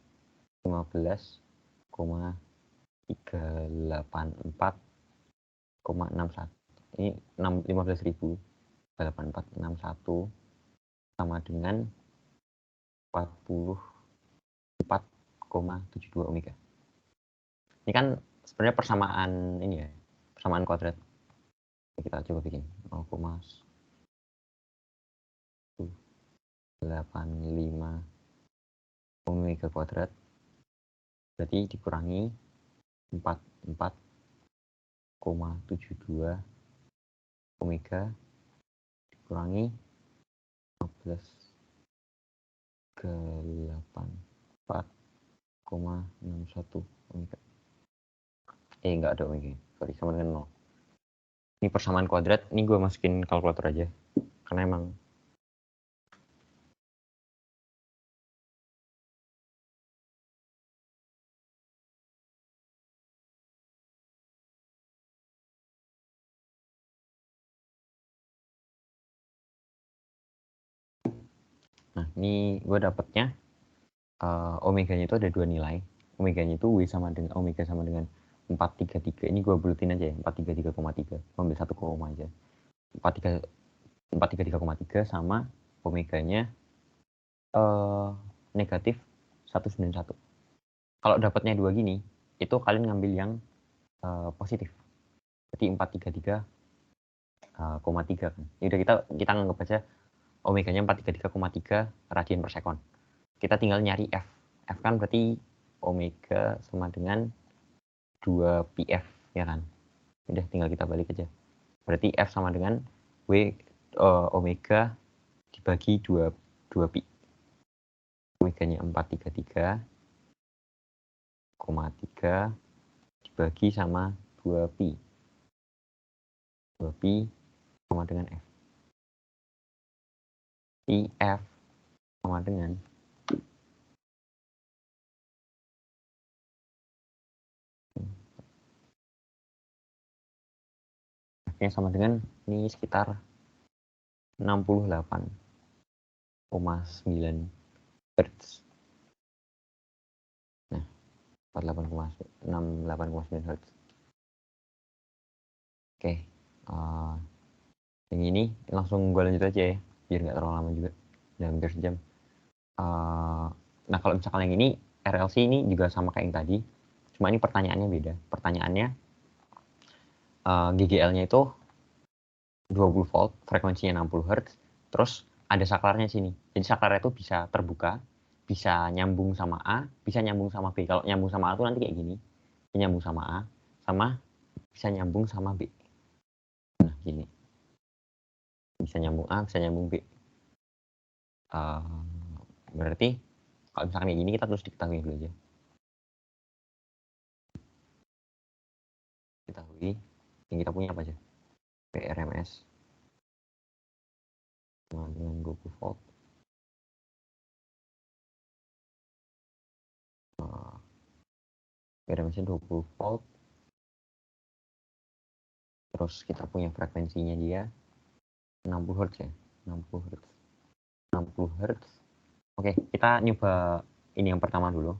15,384,61. Ini 15.084,61 sama dengan 44,72 omega. Ini kan sebenarnya persamaan ini ya, persamaan kuadrat. Kita coba bikin 0,185 omega kuadrat berarti dikurangi 44,72 omega dikurangi 15,84,61 omega. Nggak ada omega, sorry, sama dengan 0. Ini persamaan kuadrat, ini gue masukin kalkulator aja karena emang nah ini gue dapetnya omeganya itu ada dua nilai. Omeganya itu W sama dengan omega sama dengan 433. Ini gue bulutin aja ya, 433,3. Ambil 1 koma aja. 433,3 sama omeganya negatif 191. Kalau dapatnya dua gini, itu kalian ngambil yang positif. Berarti 433,3 kan. Yaudah kita anggap aja omeganya 433,3 radian per sekon. Kita tinggal nyari F. F kan berarti omega sama dengan 2πf, ya kan? Udah tinggal kita balik aja. Berarti F sama dengan W omega dibagi 2pi. Omeganya 433,3 dibagi sama 2pi. 2pi sama dengan F. F sama dengan F-nya sama dengan ini sekitar 68,9 Hz. Nah, 68,9 Hz. Oke, yang ini langsung gue lanjut aja ya, biar nggak terlalu lama juga, udah hampir sejam. Nah, kalau misalkan yang ini RLC ini juga sama kayak yang tadi, cuma ini pertanyaannya beda. Pertanyaannya GGL-nya itu 20 volt, frekuensinya 60 Hz, terus ada saklarnya sini. Jadi saklarnya itu bisa terbuka, bisa nyambung sama A, bisa nyambung sama B. Kalau nyambung sama A itu nanti kayak gini, nyambung sama A, sama bisa nyambung sama B. Nah, gini. Bisa nyambung A, bisa nyambung B. Berarti Kalau misalkan kayak gini kita terus diketahui dulu aja. Ketahui yang kita punya apa aja? PRMS dengan 20 volt. PRMS-nya 20 volt. Terus kita punya frekuensinya dia 60 Hz ya. 60 Hz. 60 Hz. Oke, kita nyoba ini yang pertama dulu.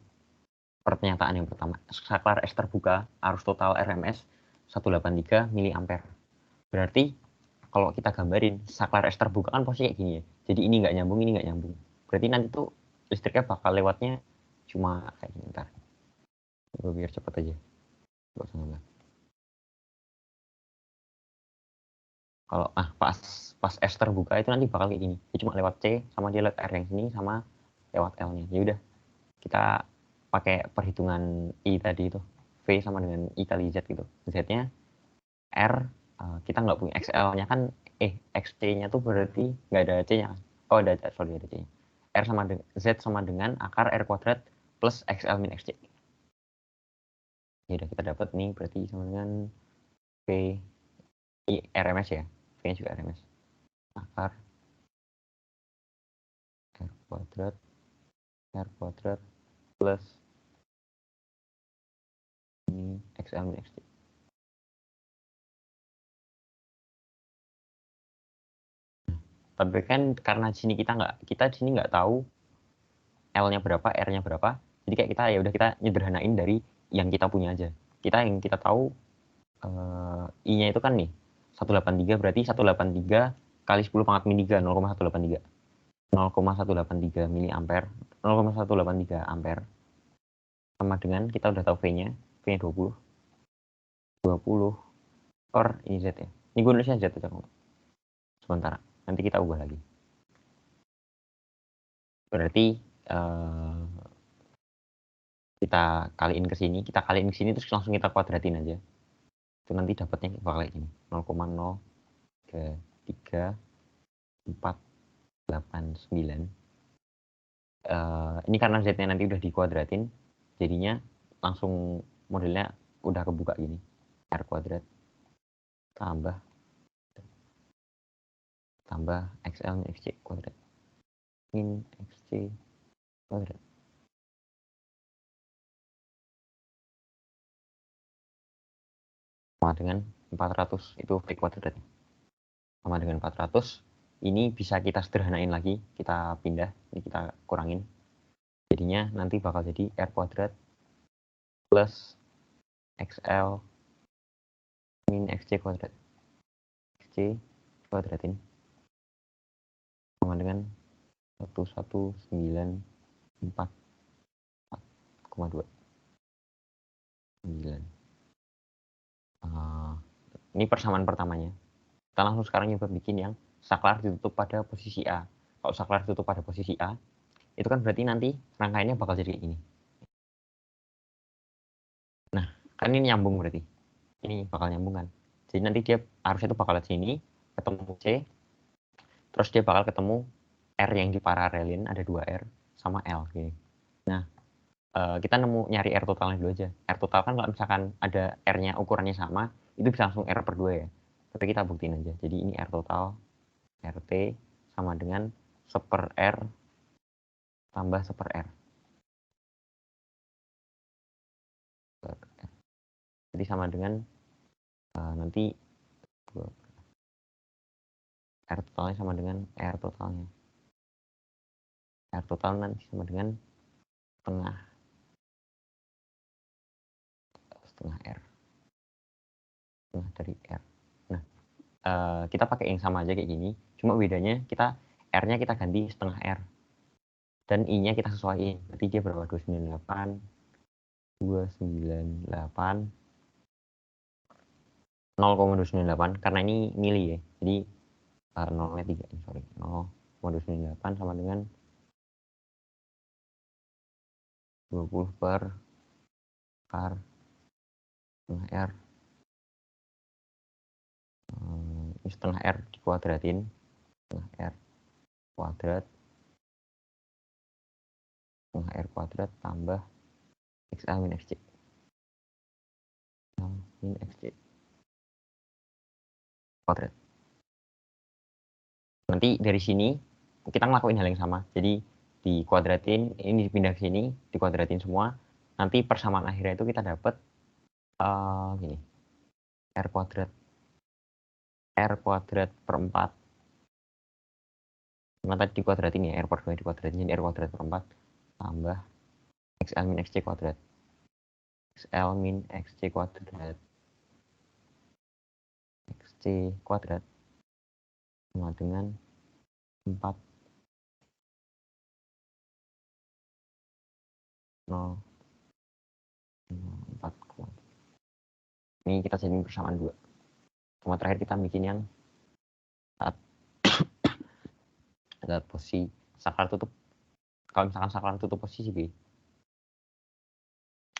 Pernyataan yang pertama. Saklar S terbuka, arus total RMS 183 mA. Berarti kalau kita gambarin saklar S terbuka kan pasti kayak gini ya. Jadi ini nggak nyambung, ini nggak nyambung. Berarti nanti tuh listriknya bakal lewatnya cuma kayak gini. Ntar. Biar cepet aja. Nggak usah nambah. Kalau pas S terbuka itu nanti bakal kayak gini. Dia cuma lewat C sama dia lewat R yang sini sama lewat L-nya. Ya udah. Kita pakai perhitungan I tadi itu. V sama dengan I kali Z gitu. Z-nya R, kita nggak punya XL-nya kan, XC-nya tuh berarti nggak ada C-nya kan. Oh ada C-nya. R sama dengan Z sama dengan akar R kuadrat plus XL min XC. Ya udah kita dapat nih berarti sama dengan V RMS ya. V-nya juga RMS. Akar R kuadrat plus ini XL min XC. Tapi kan karena di sini kita di sini nggak tahu L-nya berapa, R-nya berapa. Jadi kayak kita ya udah kita nyederhanain dari yang kita punya aja. Yang kita tahu I-nya itu kan nih 183 berarti 183 kali 10 pangkat min 3 0,183. 0,183 miliampere, 0,183 ampere sama dengan kita udah tahu V-nya 20 per ini Z ya. Ini gue nulisnya Z aja kok. Sebentar, nanti kita ubah lagi. Berarti kita kaliin ke sini terus langsung kita kuadratin aja. Itu nanti dapatnya bakal kayak gini. 0,03489. Ini karena Z-nya nanti udah dikuadratin, jadinya langsung modelnya udah kebuka gini. R kuadrat tambah XL min XC kuadrat min XC kuadrat. Sama dengan 400 itu V kuadrat. Sama dengan 400. Ini bisa kita sederhanain lagi, kita pindah, ini kita kurangin. Jadinya nanti bakal jadi R kuadrat plus XL min XC kuadrat. XC kuadratin sama dengan 1194,2. 9. Ini persamaan pertamanya. Kita langsung sekarang nyoba bikin yang saklar ditutup pada posisi A. Kalau saklar ditutup pada posisi A, itu kan berarti nanti rangkaiannya bakal jadi ini. Nah, kan ini nyambung berarti. Ini bakal nyambung kan. Jadi nanti dia arusnya itu bakal ke sini, ketemu C, terus dia bakal ketemu R yang diparalelin, ada 2 R, sama L. Gini. Nah, kita nyari R totalnya dulu aja. R total kan kalau misalkan ada R-nya ukurannya sama, itu bisa langsung R per 2 ya. Tapi kita buktiin aja. Jadi ini R total, RT, sama dengan 1/R tambah 1/R. Jadi sama dengan nanti R totalnya sama dengan R totalnya. R total nanti sama dengan setengah R. Setengah dari R. Nah, kita pakai yang sama aja kayak gini. Cuma bedanya kita R-nya kita ganti setengah R. Dan I-nya kita sesuaiin. Berarti dia berapa? 298. 0,298 karena ini mili ya. Jadi 0,3 sorry. 0,298 sama dengan 20 per R setengah R. Ini setengah R dikuadratin. Setengah R kuadrat setengah R kuadrat tambah XL min XC. XL min XC kuadrat. Nanti dari sini kita ngelakuin hal yang sama. Jadi dikuadratin, ini dipindah ke sini, dikuadratin semua. Nanti persamaan akhirnya itu kita dapat gini. R kuadrat per 4. Nah, tadi dikuadratin ya, R per 2 dikuadratin, jadi R kuadrat per 4 tambah XL min XC kuadrat. XL min XC kuadrat. XC kuadrat sama dengan 4 0 4 kuadrat. Ini kita jadiin persamaan 2. Sama terakhir kita bikin yang saat ada posisi saklar tutup. Kalau misalkan saklar tutup posisi B.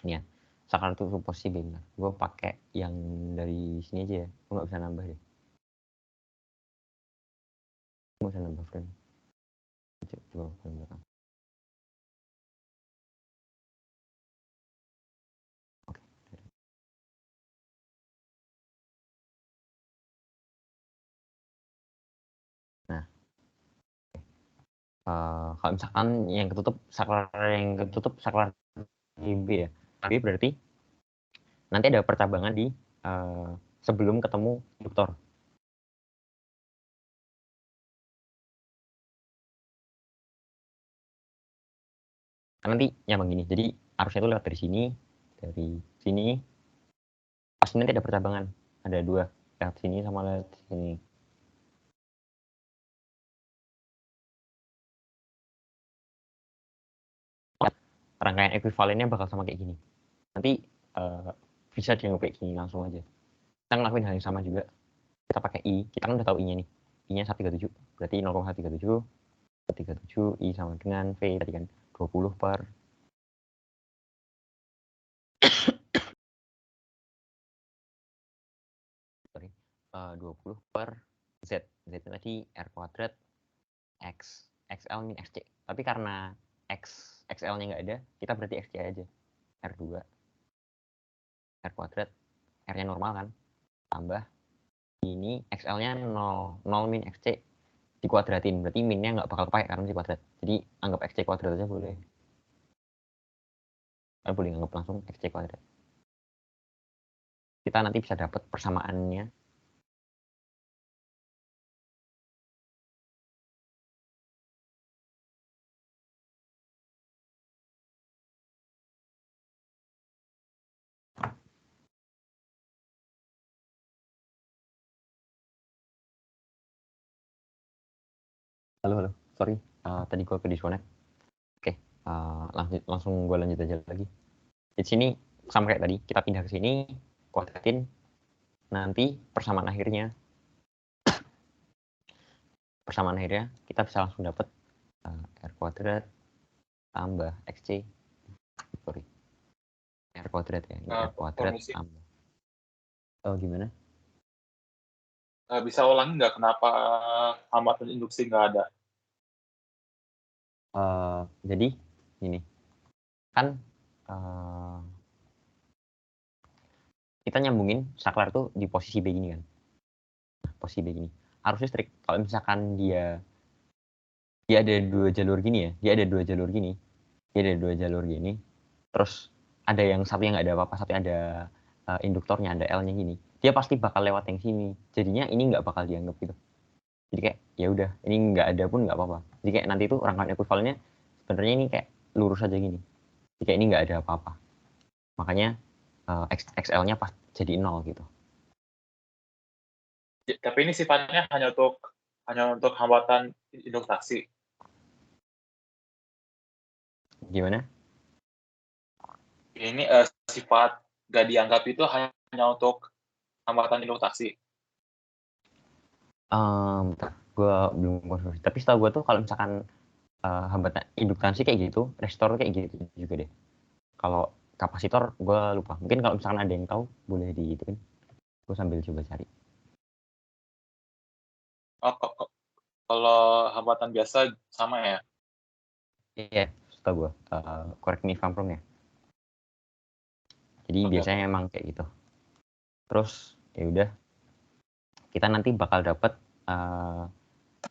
Ini ya, saklar tutup posisi B. Nah, gue pakai yang dari sini aja ya. Gue nggak bisa nambah deh. Gue bisa nambah frame. Coba frame belakang. Oke. Nah, kalau misalkan yang ketutup saklar B ya. B berarti nanti ada percabangan di sebelum ketemu induktor. Nanti nyambung gini. Jadi arusnya itu lewat dari sini. Pasti nanti ada percabangan. Ada 2, lewat sini sama lewat sini. Rangkaian ekuivalennya bakal sama kayak gini. Nanti bisa dianggap kayak gini langsung aja. Kita ngelakuin hal yang sama juga. Kita pakai I, kita kan udah tahu I-nya nih. I-nya 137, berarti 0,137. 37 I sama dengan V tadi kan 20 per 20 per Z. Z tadi R kuadrat X XL min XC. Tapi karena XL-nya nggak ada, kita berarti XC aja. R2 R kuadrat, R-nya normal kan, tambah ini XL-nya 0 min XC dikuadratin, berarti minnya nggak bakal pakai karena dikuadrat. Jadi anggap XC kuadrat aja boleh. Boleh anggap langsung XC kuadrat. Kita nanti bisa dapat persamaannya. Halo, sorry, tadi gue ke disconnect. Oke, langsung gue lanjut aja lagi. Di sini sama kayak tadi, kita pindah ke sini, kuadratin, nanti persamaan akhirnya kita bisa langsung dapat R kuadrat tambah XC, sorry, R kuadrat ya, R kuadrat tambah. Oh gimana? Bisa ulangi nggak kenapa hambatan induksi nggak ada? Jadi ini kan kita nyambungin saklar tuh di posisi B gini kan. Nah, posisi B gini. Arus listrik kalau misalkan dia ada 2 jalur gini ya, dia ada 2 jalur gini. Terus ada yang satunya nggak ada apa-apa, satunya ada induktornya, ada L-nya gini. Dia pasti bakal lewat yang sini. Jadinya ini nggak bakal dianggap gitu. Jadi kayak ya udah, ini nggak ada pun nggak apa-apa. Jadi kayak nanti tuh rangkaian ekuivalennya sebenarnya ini kayak lurus aja gini. Jadi kayak ini nggak ada apa-apa. Makanya XL-nya pas jadi 0 gitu. Tapi ini sifatnya hanya untuk hambatan induktasi. Gimana? Ini sifat nggak dianggap itu hanya untuk hambatan induktasi. Gue belum konfirmasi. Tapi setahu gue tuh kalau misalkan hambatan induktasi kayak gitu, resistor kayak gitu juga deh. Kalau kapasitor gue lupa. Mungkin kalau misalkan ada yang tahu boleh diituin. Gue sambil coba cari. Oh, kalau hambatan biasa sama ya? Iya, setahu gue. Correct me if I'm wrong ya. Jadi biasanya emang kayak gitu. Terus ya udah, kita nanti bakal dapat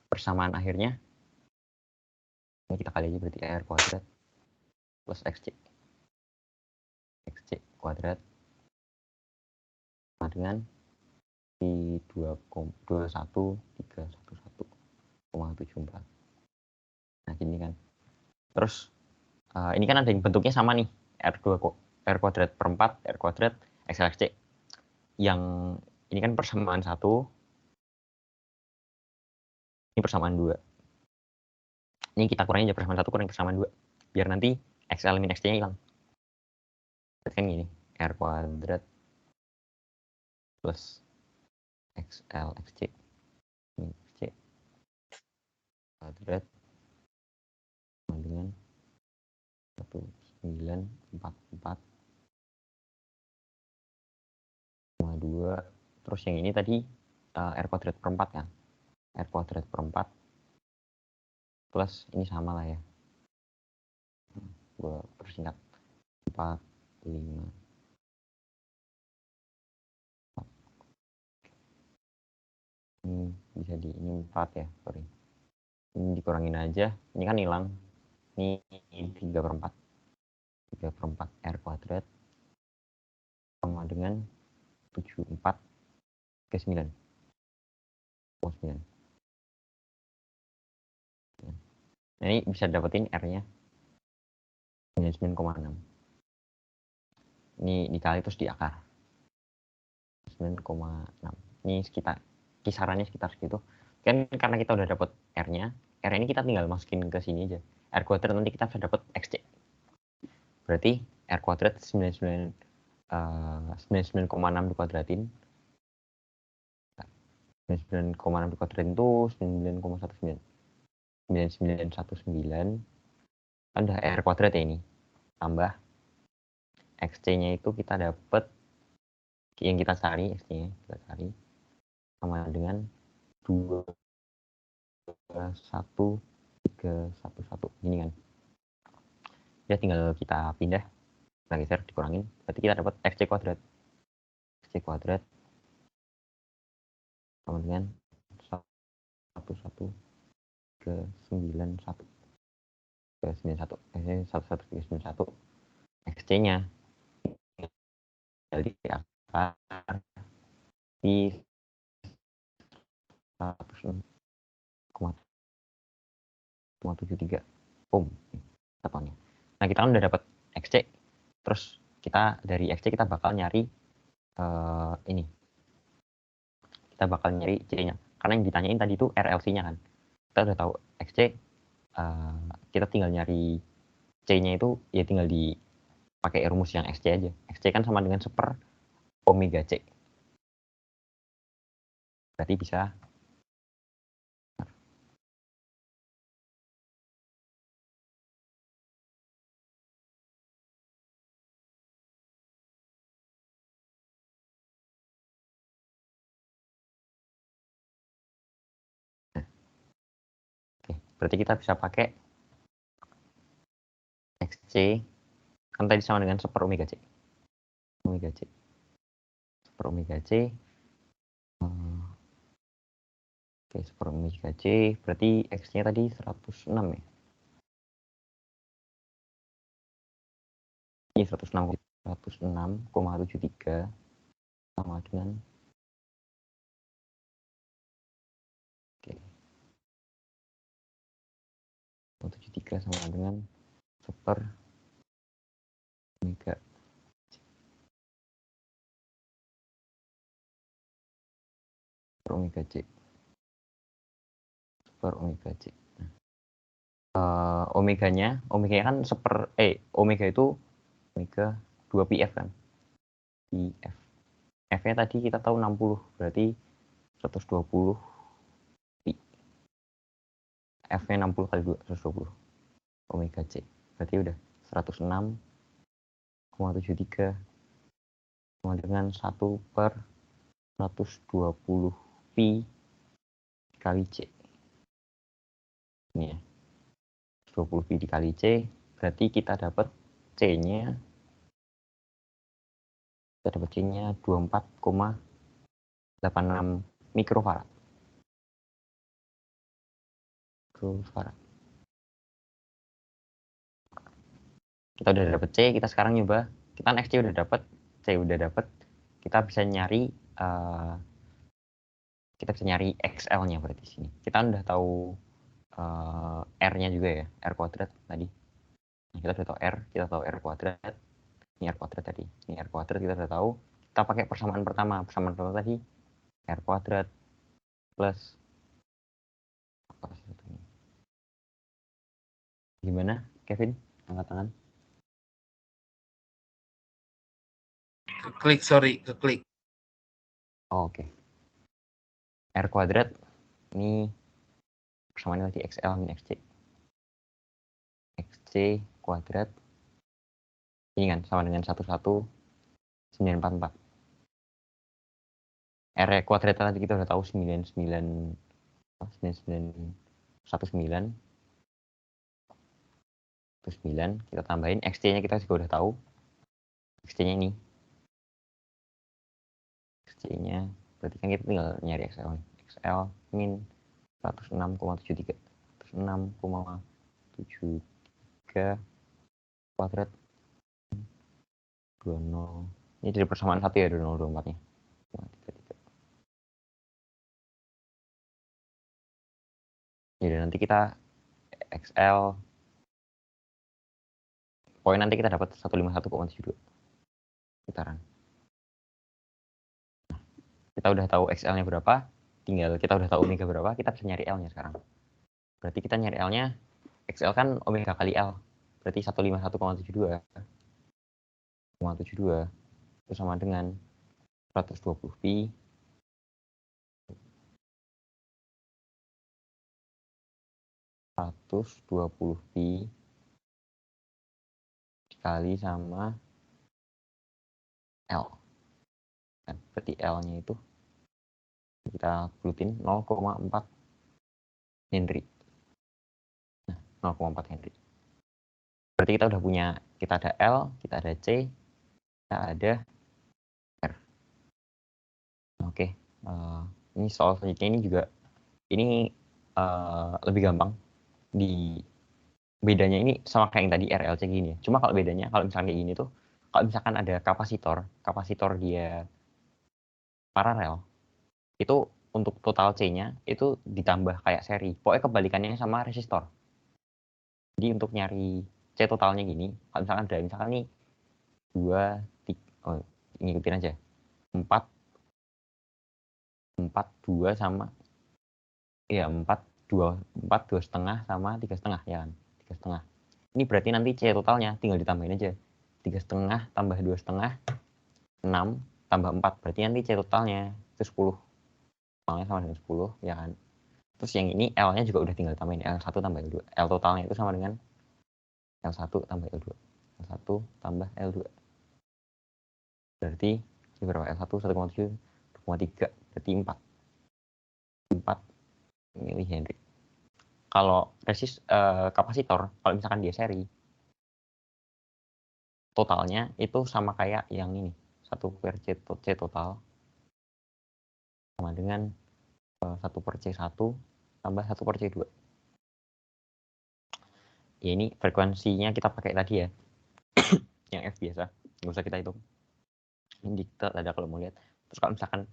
persamaan akhirnya. Ini kita kali aja berarti R kuadrat plus XC kuadrat sama dengan di 21311,74. Nah gini kan. Terus ini kan ada yang bentuknya sama nih, R kuadrat per 4, R kuadrat XLXC. Yang ini kan persamaan 1, ini persamaan 2. Ini kita kurangin aja persamaan 1 kurang persamaan 2. Biar nanti XL min XC-nya hilang. Berarti kan gini, R kuadrat plus XL XC min XC kuadrat sama dengan 1944,2. Terus yang ini tadi R kuadrat per 4 kan. R kuadrat per 4 plus ini sama lah ya. Gue persingkat 4, 5. Ini bisa di ini 4 ya, sorry. Ini dikurangin aja. Ini kan hilang. Ini 3/4. 3/4 R kuadrat sama dengan 74 ke 9. Oh, 9. Nah, ini bisa dapetin R-nya 99,6. Ini dikali terus di akar. 9,6. Ini sekitar kisarannya sekitar segitu. Kan karena kita udah dapet R-nya, R ini kita tinggal masukin ke sini aja. R kuadrat nanti kita bisa dapet XC. Berarti R kuadrat 99,6 dikuadratin. 99,6 dikuadratin itu 9,19. 9919 kan udah R kuadrat ya ini. Tambah XC-nya itu kita dapat yang kita cari, XC-nya kita cari sama dengan 21311 gini kan. Ya tinggal kita pindah, kita geser, dikurangin, berarti kita dapat XC kuadrat. XC kuadrat sama dengan 11 ke 91 ke 91 11 XC-nya jadi akar di 106,73 ohm satuannya. Nah kita kan udah dapat XC, terus kita dari XC kita bakal nyari ini, kita bakal nyari C-nya, karena yang ditanyain tadi itu RLC-nya kan. Kita udah tahu XC, kita tinggal nyari C-nya itu ya tinggal dipakai rumus yang XC aja. XC kan sama dengan 1/omega C. Berarti bisa berarti kita bisa pakai XC kan tadi sama dengan 1/omega C. Omega C. 1/omega C. Oke, 1/omega C berarti X-nya tadi 106 ya. Ini 106,73 sama dengan oke. 73 sama dengan 1/omega omega C. 1/omega C. Omeganya kan omega itu omega 2πf kan. IF. F-nya tadi kita tahu 60, berarti 120 pi. F-nya 60 kali 2, 120 omega C. Berarti udah 106,73 sama dengan 1/120 pi kali C. Ini ya. 20 pi dikali C Berarti kita dapat C-nya 24,86 mikrofarad. Kita udah dapat C, kita sekarang nyoba, kita kan XC udah dapat, C udah dapat, kita bisa nyari XL-nya berarti sini. Kita udah tahu R-nya juga ya, R kuadrat tadi. Nah, kita udah tahu R, kita tahu R kuadrat. Ini R kuadrat tadi, ini R kuadrat kita udah tahu. Kita pakai persamaan pertama tadi R kuadrat plus gimana, Kevin? Angkat tangan. Keklik. Oh, oke. R kuadrat ini persamaannya tadi XL min XC. XC kuadrat ini kan sama dengan 11944. R kuadrat tadi kita udah tahu 9919. Terus 9 kita tambahin XC-nya kita juga udah tahu. XC-nya ini. XC-nya berarti kan kita tinggal nyari XL. XL min 106,73. 106,73 kuadrat 20. Ini dari persamaan 1 ya, 2024-nya. 33. Jadi nanti kita XL poin nanti kita dapat 151,72 putaran. Nah, kita udah tahu XL-nya berapa, tinggal kita udah tahu omega berapa, kita bisa nyari L-nya sekarang. Berarti kita nyari L-nya, XL kan omega kali L, berarti 151,72 itu sama dengan 120 pi dikali sama L. Nah, berarti L-nya itu kita bulutin 0,4 Henry. Nah, 0,4 Henry. Berarti kita udah punya, kita ada L, kita ada C, kita ada R. Oke, ini soal selanjutnya ini juga, ini lebih gampang. Bedanya ini sama kayak yang tadi RLC gini ya. Cuma kalau bedanya, kalau misalkan kayak gini tuh, kalau misalkan ada kapasitor dia paralel, itu untuk total C-nya itu ditambah kayak seri. Pokoknya kebalikannya sama resistor. Jadi untuk nyari C totalnya gini, kalau misalkan ada misalkan nih 2, 3, ngikutin aja. 4, 2 sama, ya 4, 2 setengah sama 3 setengah ya kan. 3 setengah. Ini berarti nanti C totalnya tinggal ditambahin aja. 3 setengah tambah 2 setengah, 6 tambah 4. Berarti nanti C totalnya itu 10. Totalnya sama dengan 10 ya kan. Terus yang ini L-nya juga udah tinggal tambahin L1 tambah L2. L totalnya itu sama dengan L1 tambah L2. L1 tambah L2. Berarti ini berapa? L1 1,7, 2,3. Berarti 4 mili-Henry. Kalau kapasitor, kalau misalkan dia seri, totalnya itu sama kayak yang ini. 1 per C total sama dengan 1 per C1 tambah 1 per C2. Ya ini frekuensinya kita pakai tadi ya. Yang F biasa. Nggak usah kita hitung. Ini diktat ada kalau mau lihat. Terus kalau misalkan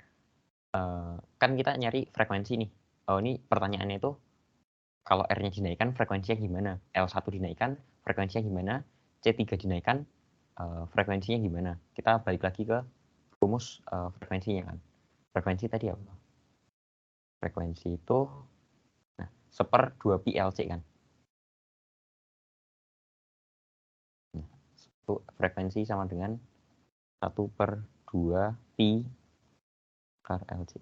kan kita nyari frekuensi nih. Oh ini pertanyaannya itu kalau R-nya dinaikkan frekuensinya gimana? L1 dinaikkan frekuensinya gimana? C3 dinaikkan frekuensinya gimana? Kita balik lagi ke rumus frekuensinya kan. Frekuensi tadi apa? Frekuensi itu nah, 1/2 pi LC kan. Nah, frekuensi sama dengan 1/2 pi kar LC.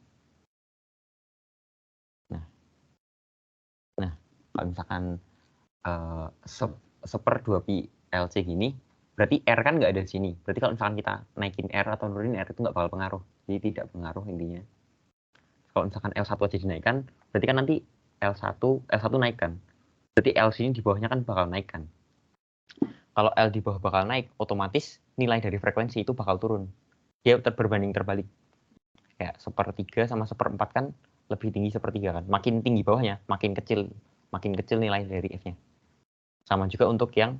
Nah, kalau misalkan 1/2 pi LC gini, berarti R kan nggak ada di sini. Berarti kalau misalkan kita naikin R atau nurunin R itu nggak bakal pengaruh. Jadi tidak pengaruh intinya. Kalau misalkan L1 aja dinaikkan, berarti kan nanti L1 naik kan. Berarti L sini di bawahnya kan bakal naik kan. Kalau L di bawah bakal naik, otomatis nilai dari frekuensi itu bakal turun. Dia berbanding terbalik. Kayak 1/3 sama 1/4 kan lebih tinggi 1/3 kan. Makin tinggi bawahnya, makin kecil nilai dari F-nya. Sama juga untuk yang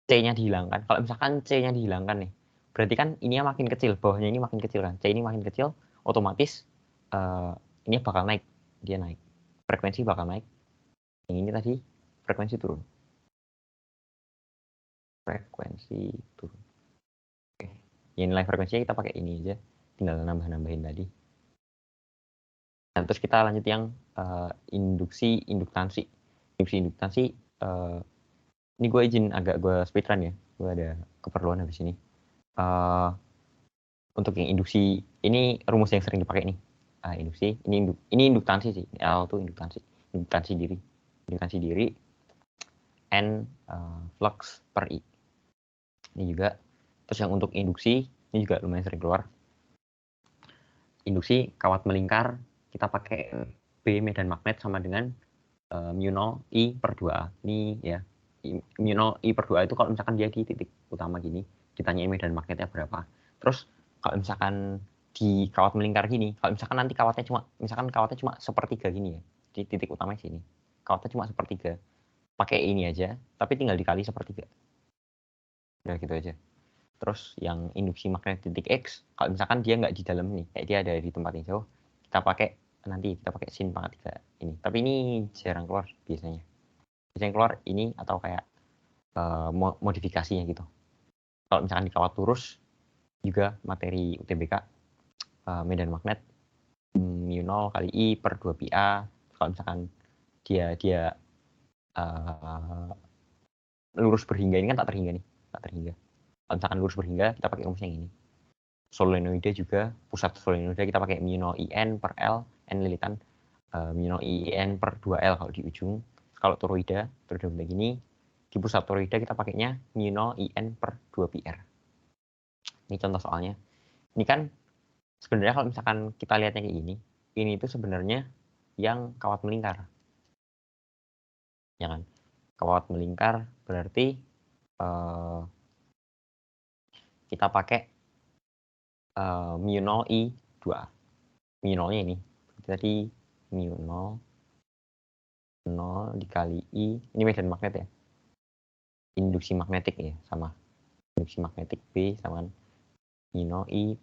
C-nya dihilangkan. Kalau misalkan C-nya dihilangkan nih, berarti kan ininya makin kecil, bawahnya ini makin kecil kan. C ini makin kecil, otomatis ini bakal naik, dia naik. Frekuensi bakal naik. Yang ini tadi frekuensi turun. Frekuensi turun. Oke. Ya, nilai frekuensinya kita pakai ini aja, tinggal nambah-nambahin tadi. Nah, terus kita lanjut yang induksi induktansi. Ini gue izin agak gue speedrun ya, gue ada keperluan habis ini. Untuk yang induksi, ini rumus yang sering dipakai nih. Induksi, ini induktansi sih. L itu induktansi diri, N flux per I. Ini juga. Terus yang untuk induksi, ini juga lumayan sering keluar. Induksi kawat melingkar, kita pakai B medan magnet sama dengan mu0 I per 2A. Ini ya, mu0 I per 2A itu kalau misalkan dia di titik utama gini, ditanya medan magnetnya berapa. Terus kalau misalkan di kawat melingkar gini, kalau misalkan nanti kawatnya cuma 1/3 gini ya, di titik utama sini, kawatnya cuma 1/3, pakai ini aja, tapi tinggal dikali 1/3. Udah gitu aja. Terus yang induksi magnet titik X, kalau misalkan dia nggak di dalam nih, kayak dia ada di tempat yang jauh, kita pakai sin pangkat 3 ini. Tapi ini jarang keluar biasanya. Biasanya keluar ini atau kayak modifikasinya gitu. Kalau misalkan di kawat lurus, juga materi UTBK, medan magnet mu0 kali I per 2πA. Kalau misalkan dia lurus berhingga, ini kan tak terhingga. Kalau misalkan lurus berhingga, kita pakai rumus yang ini. Solenoida juga, pusat solenoida kita pakai mu0 IN per L, N lilitan mu0 IN per 2L kalau di ujung. Kalau toroida begini, di pusat toroida kita pakainya mu0 IN per 2πr. Ini contoh soalnya. Ini kan sebenarnya kalau misalkan kita lihatnya kayak ini itu sebenarnya yang kawat melingkar. Ya kan? Kawat melingkar berarti kita pakai mu0 I 2A. mu0-nya ini. Jadi mu0 0 dikali I, ini medan magnet ya. Induksi magnetik ya, sama. Induksi magnetik B sama mu0 I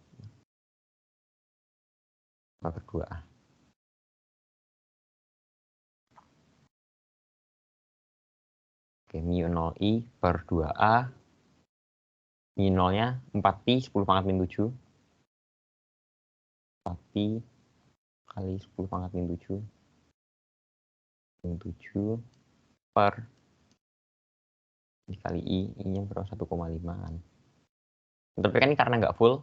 per 2A. Oke, mu0 I per 2A. mu0-nya 4pi 10 pangkat min 7. 4pi kali 10 pangkat min 7. Min 7 per dikali I-nya berapa? 1,5 kan. Tapi kan ini karena nggak full.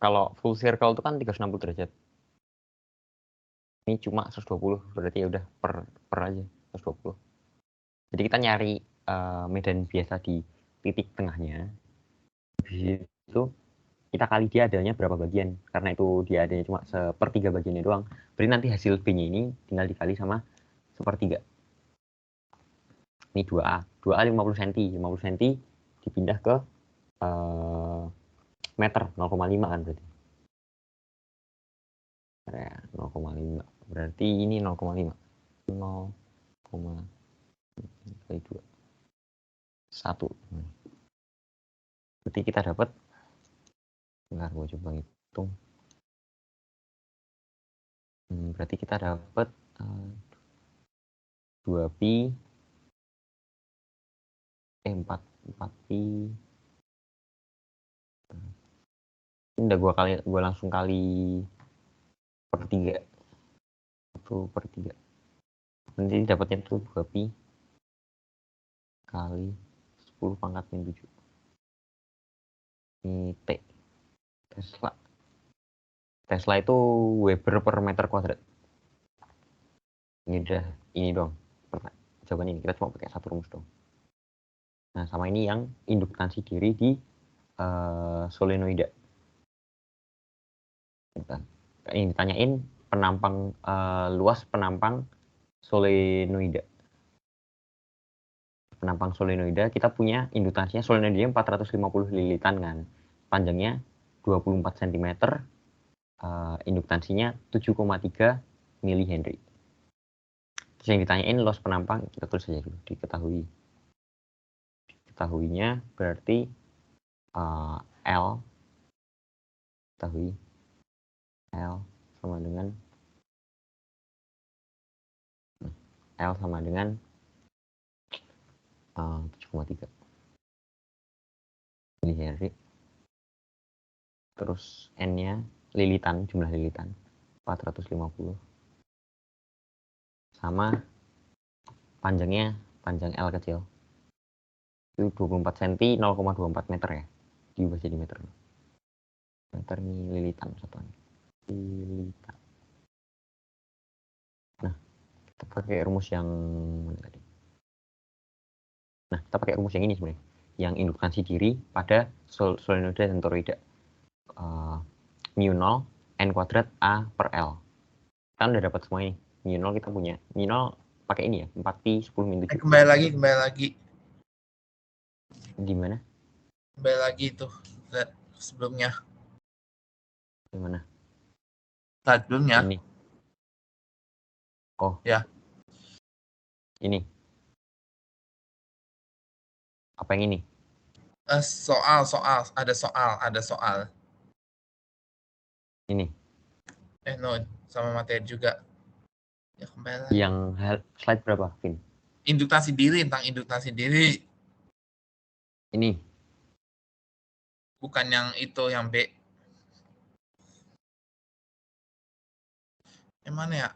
Kalau full circle itu kan 360 derajat. Ini cuma 120, berarti ya udah per aja 120. Jadi kita nyari medan biasa di titik tengahnya. Di situ kita kali dia adanya berapa bagian, karena itu dia adanya cuma 1/3 bagiannya doang. Berarti nanti hasil B-nya ini tinggal dikali sama 1/3. Ini 2A 50 cm. 50 cm dipindah ke meter, 0,5 kan berarti. Ya, 0,5. Berarti ini 0,5. 0,5 kali 2. 1. Berarti kita dapat, bentar gue coba hitung. Berarti kita dapat 2pi 4pi. Ini udah gue langsung kali per 3. 1/3. Nanti dapatnya tuh 2pi kali 10 pangkat min 7. Ini T. Tesla itu Weber per meter kuadrat. Ini udah, ini dong. Jawaban ini, kita cuma pakai satu rumus dong. Nah, sama ini yang induktansi diri di solenoida. Ini ditanyain penampang luas penampang solenoida. penampang solenoida kita punya indukansinya solenoida 450 lilitan kan. Panjangnya 24 cm, induktansinya 7,3 mH. Terus yang ditanyain loss penampang, kita tulis saja dulu, diketahui. Diketahuinya berarti L, ketahui L sama dengan L sama dengan 7,3 mH. Terus N-nya lilitan, jumlah lilitan 450 sama panjang L kecil itu 24 cm 0,24 meter ya, diubah jadi meter. Meter ini lilitan satuan. Lilitan. Nah, kita pakai rumus yang mana tadi? Nah, kita pakai rumus yang ini sebenarnya, yang indukansi diri pada solenoida dan toroida. Mu 0 N kuadrat A per L. Kan udah dapat semua ini. Mu 0 kita punya. Mu 0 pakai ini ya, 4pi 10 min 7. Kembali lagi. Di mana? Kembali lagi itu sebelumnya. Di mana? Sebelumnya. Ini. Oh. Ya. Ini. Apa yang ini? Soal, ada soal. Ini. No, sama materi juga. Ya kembali lagi. Yang slide berapa, Vin? Induktasi diri, tentang induktasi diri. Ini. Bukan yang itu, yang B. Yang mana ya?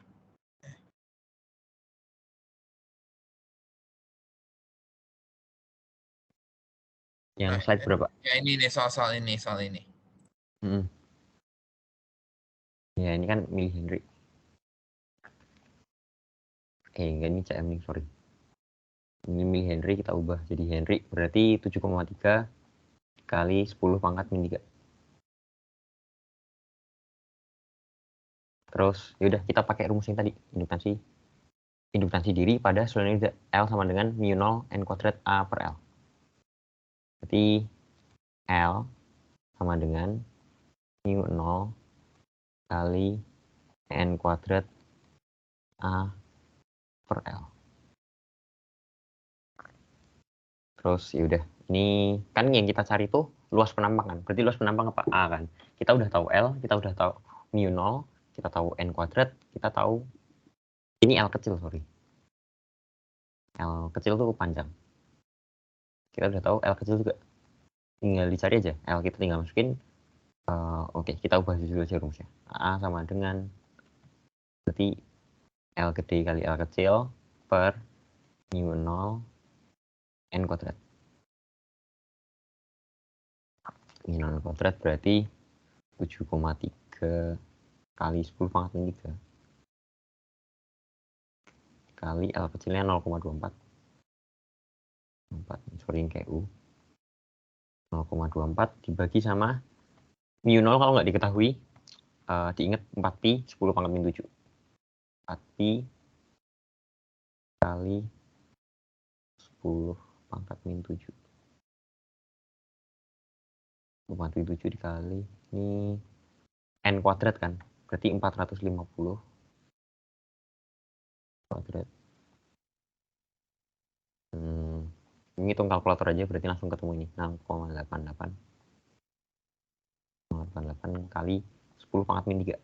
Yang slide berapa? Ya ini nih, soal ini. Ya ini kan mili-Henry. Enggak, ini cm nih, sorry. Ini mili-Henry kita ubah jadi Henry, berarti 7,3 kali 10 pangkat min 3. Terus yaudah kita pakai rumus yang tadi, induktansi diri pada solenoida L sama dengan mu 0 N kuadrat A per L. Berarti L sama dengan mu 0 kali N kuadrat A per L. Terus yaudah, ini kan yang kita cari tuh luas penampang kan. Berarti luas penampang apa? A kan. Kita udah tahu L, kita udah tahu mu 0, kita tahu N kuadrat, kita tahu ini L kecil, sorry. L kecil tuh panjang. Kita udah tahu L kecil juga. Tinggal dicari aja. L kita tinggal masukin. Oke, kita ubah dulu aja rumusnya. A sama dengan berarti L gede kali L kecil per mu 0 N kuadrat. Mu 0 N kuadrat berarti 7,3 kali 10 pangkat min 3 kali L kecilnya 0,24. Sorry yang kayak U. 0,24 dibagi sama mu 0 kalau nggak diketahui, diingat 4pi 10 pangkat min 7. 4pi kali 10 pangkat min 7. 4pi 7 dikali, ini N kuadrat kan, berarti 450 kuadrat. Ini hitung kalkulator aja, berarti langsung ketemu ini, 6,88 kali 10 pangkat min 3.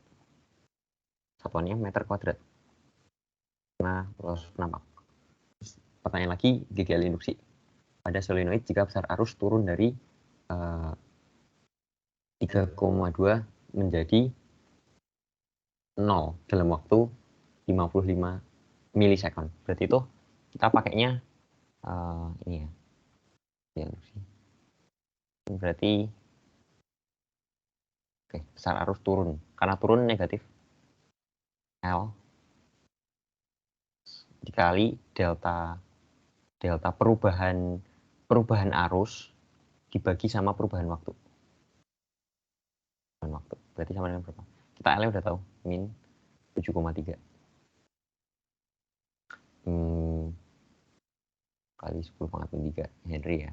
Satuannya meter kuadrat. Nah, luas penampang. Pertanyaan lagi, GGL induksi. Pada solenoid jika besar arus turun dari 3,2 menjadi 0 dalam waktu 55 milisekund. Berarti itu kita pakainya ini ya. Berarti besar arus turun. Karena turun negatif L dikali delta perubahan arus dibagi sama perubahan waktu. Berarti sama dengan berapa? Kita L udah tahu, min 7,3. kali 10 pangkat min 3 Henry ya.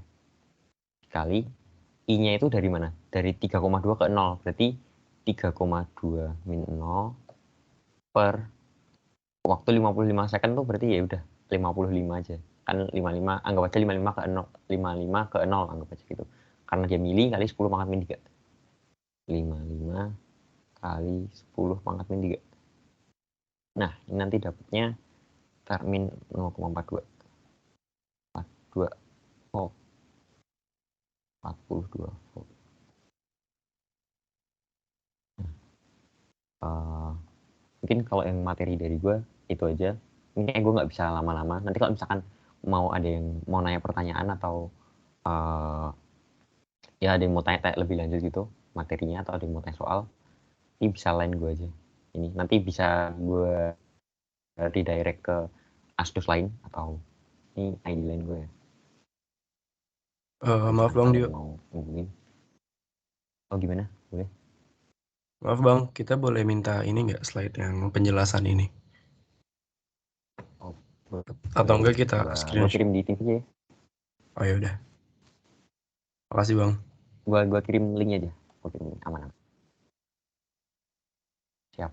Kali I-nya itu dari mana? Dari 3,2 ke 0. Berarti 3,2 min 0 per waktu 55 second tuh berarti ya udah 55 aja. Kan 55, anggap aja 55 ke 0, 55 ke 0 anggap aja gitu. Karena dia mili kali 10 pangkat min 3. 55 kali 10 pangkat min 3. Nah, ini nanti dapatnya min 0,42. 42 volt. 42 volt. Mungkin kalau yang materi dari gue itu aja. Ini gue nggak bisa lama-lama. Nanti kalau misalkan mau ada yang mau nanya pertanyaan atau ya ada yang mau tanya lebih lanjut gitu materinya atau ada yang mau tanya soal, ini bisa line gue aja. Ini nanti bisa gue redirect ke Astus lain atau ini ID line gue ya. Maaf Bang Dio. Mau hubungin. Oh gimana? Boleh? Maaf Bang, kita boleh minta ini nggak slide yang penjelasan ini? Oh, Atau enggak kita gue screenshot? kirim di TV aja. Oh ya udah. Makasih Bang. Gue kirim linknya aja. Gue kirim link. Aman. Siap.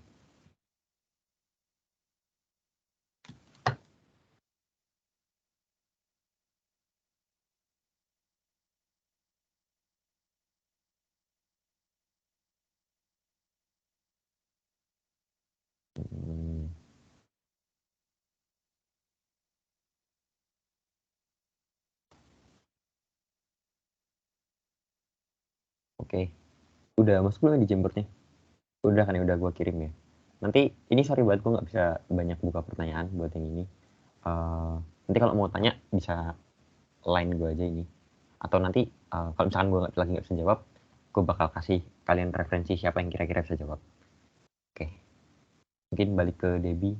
Oke. Udah masuk belum di Jamboardnya? Udah kan ya, udah gue kirim ya. Nanti ini sorry banget gue nggak bisa banyak buka pertanyaan buat yang ini. Nanti kalau mau tanya bisa line gue aja ini. Atau nanti kalau misalkan gue lagi nggak bisa jawab, gue bakal kasih kalian referensi siapa yang kira-kira bisa jawab. Oke. Mungkin balik ke Debbie.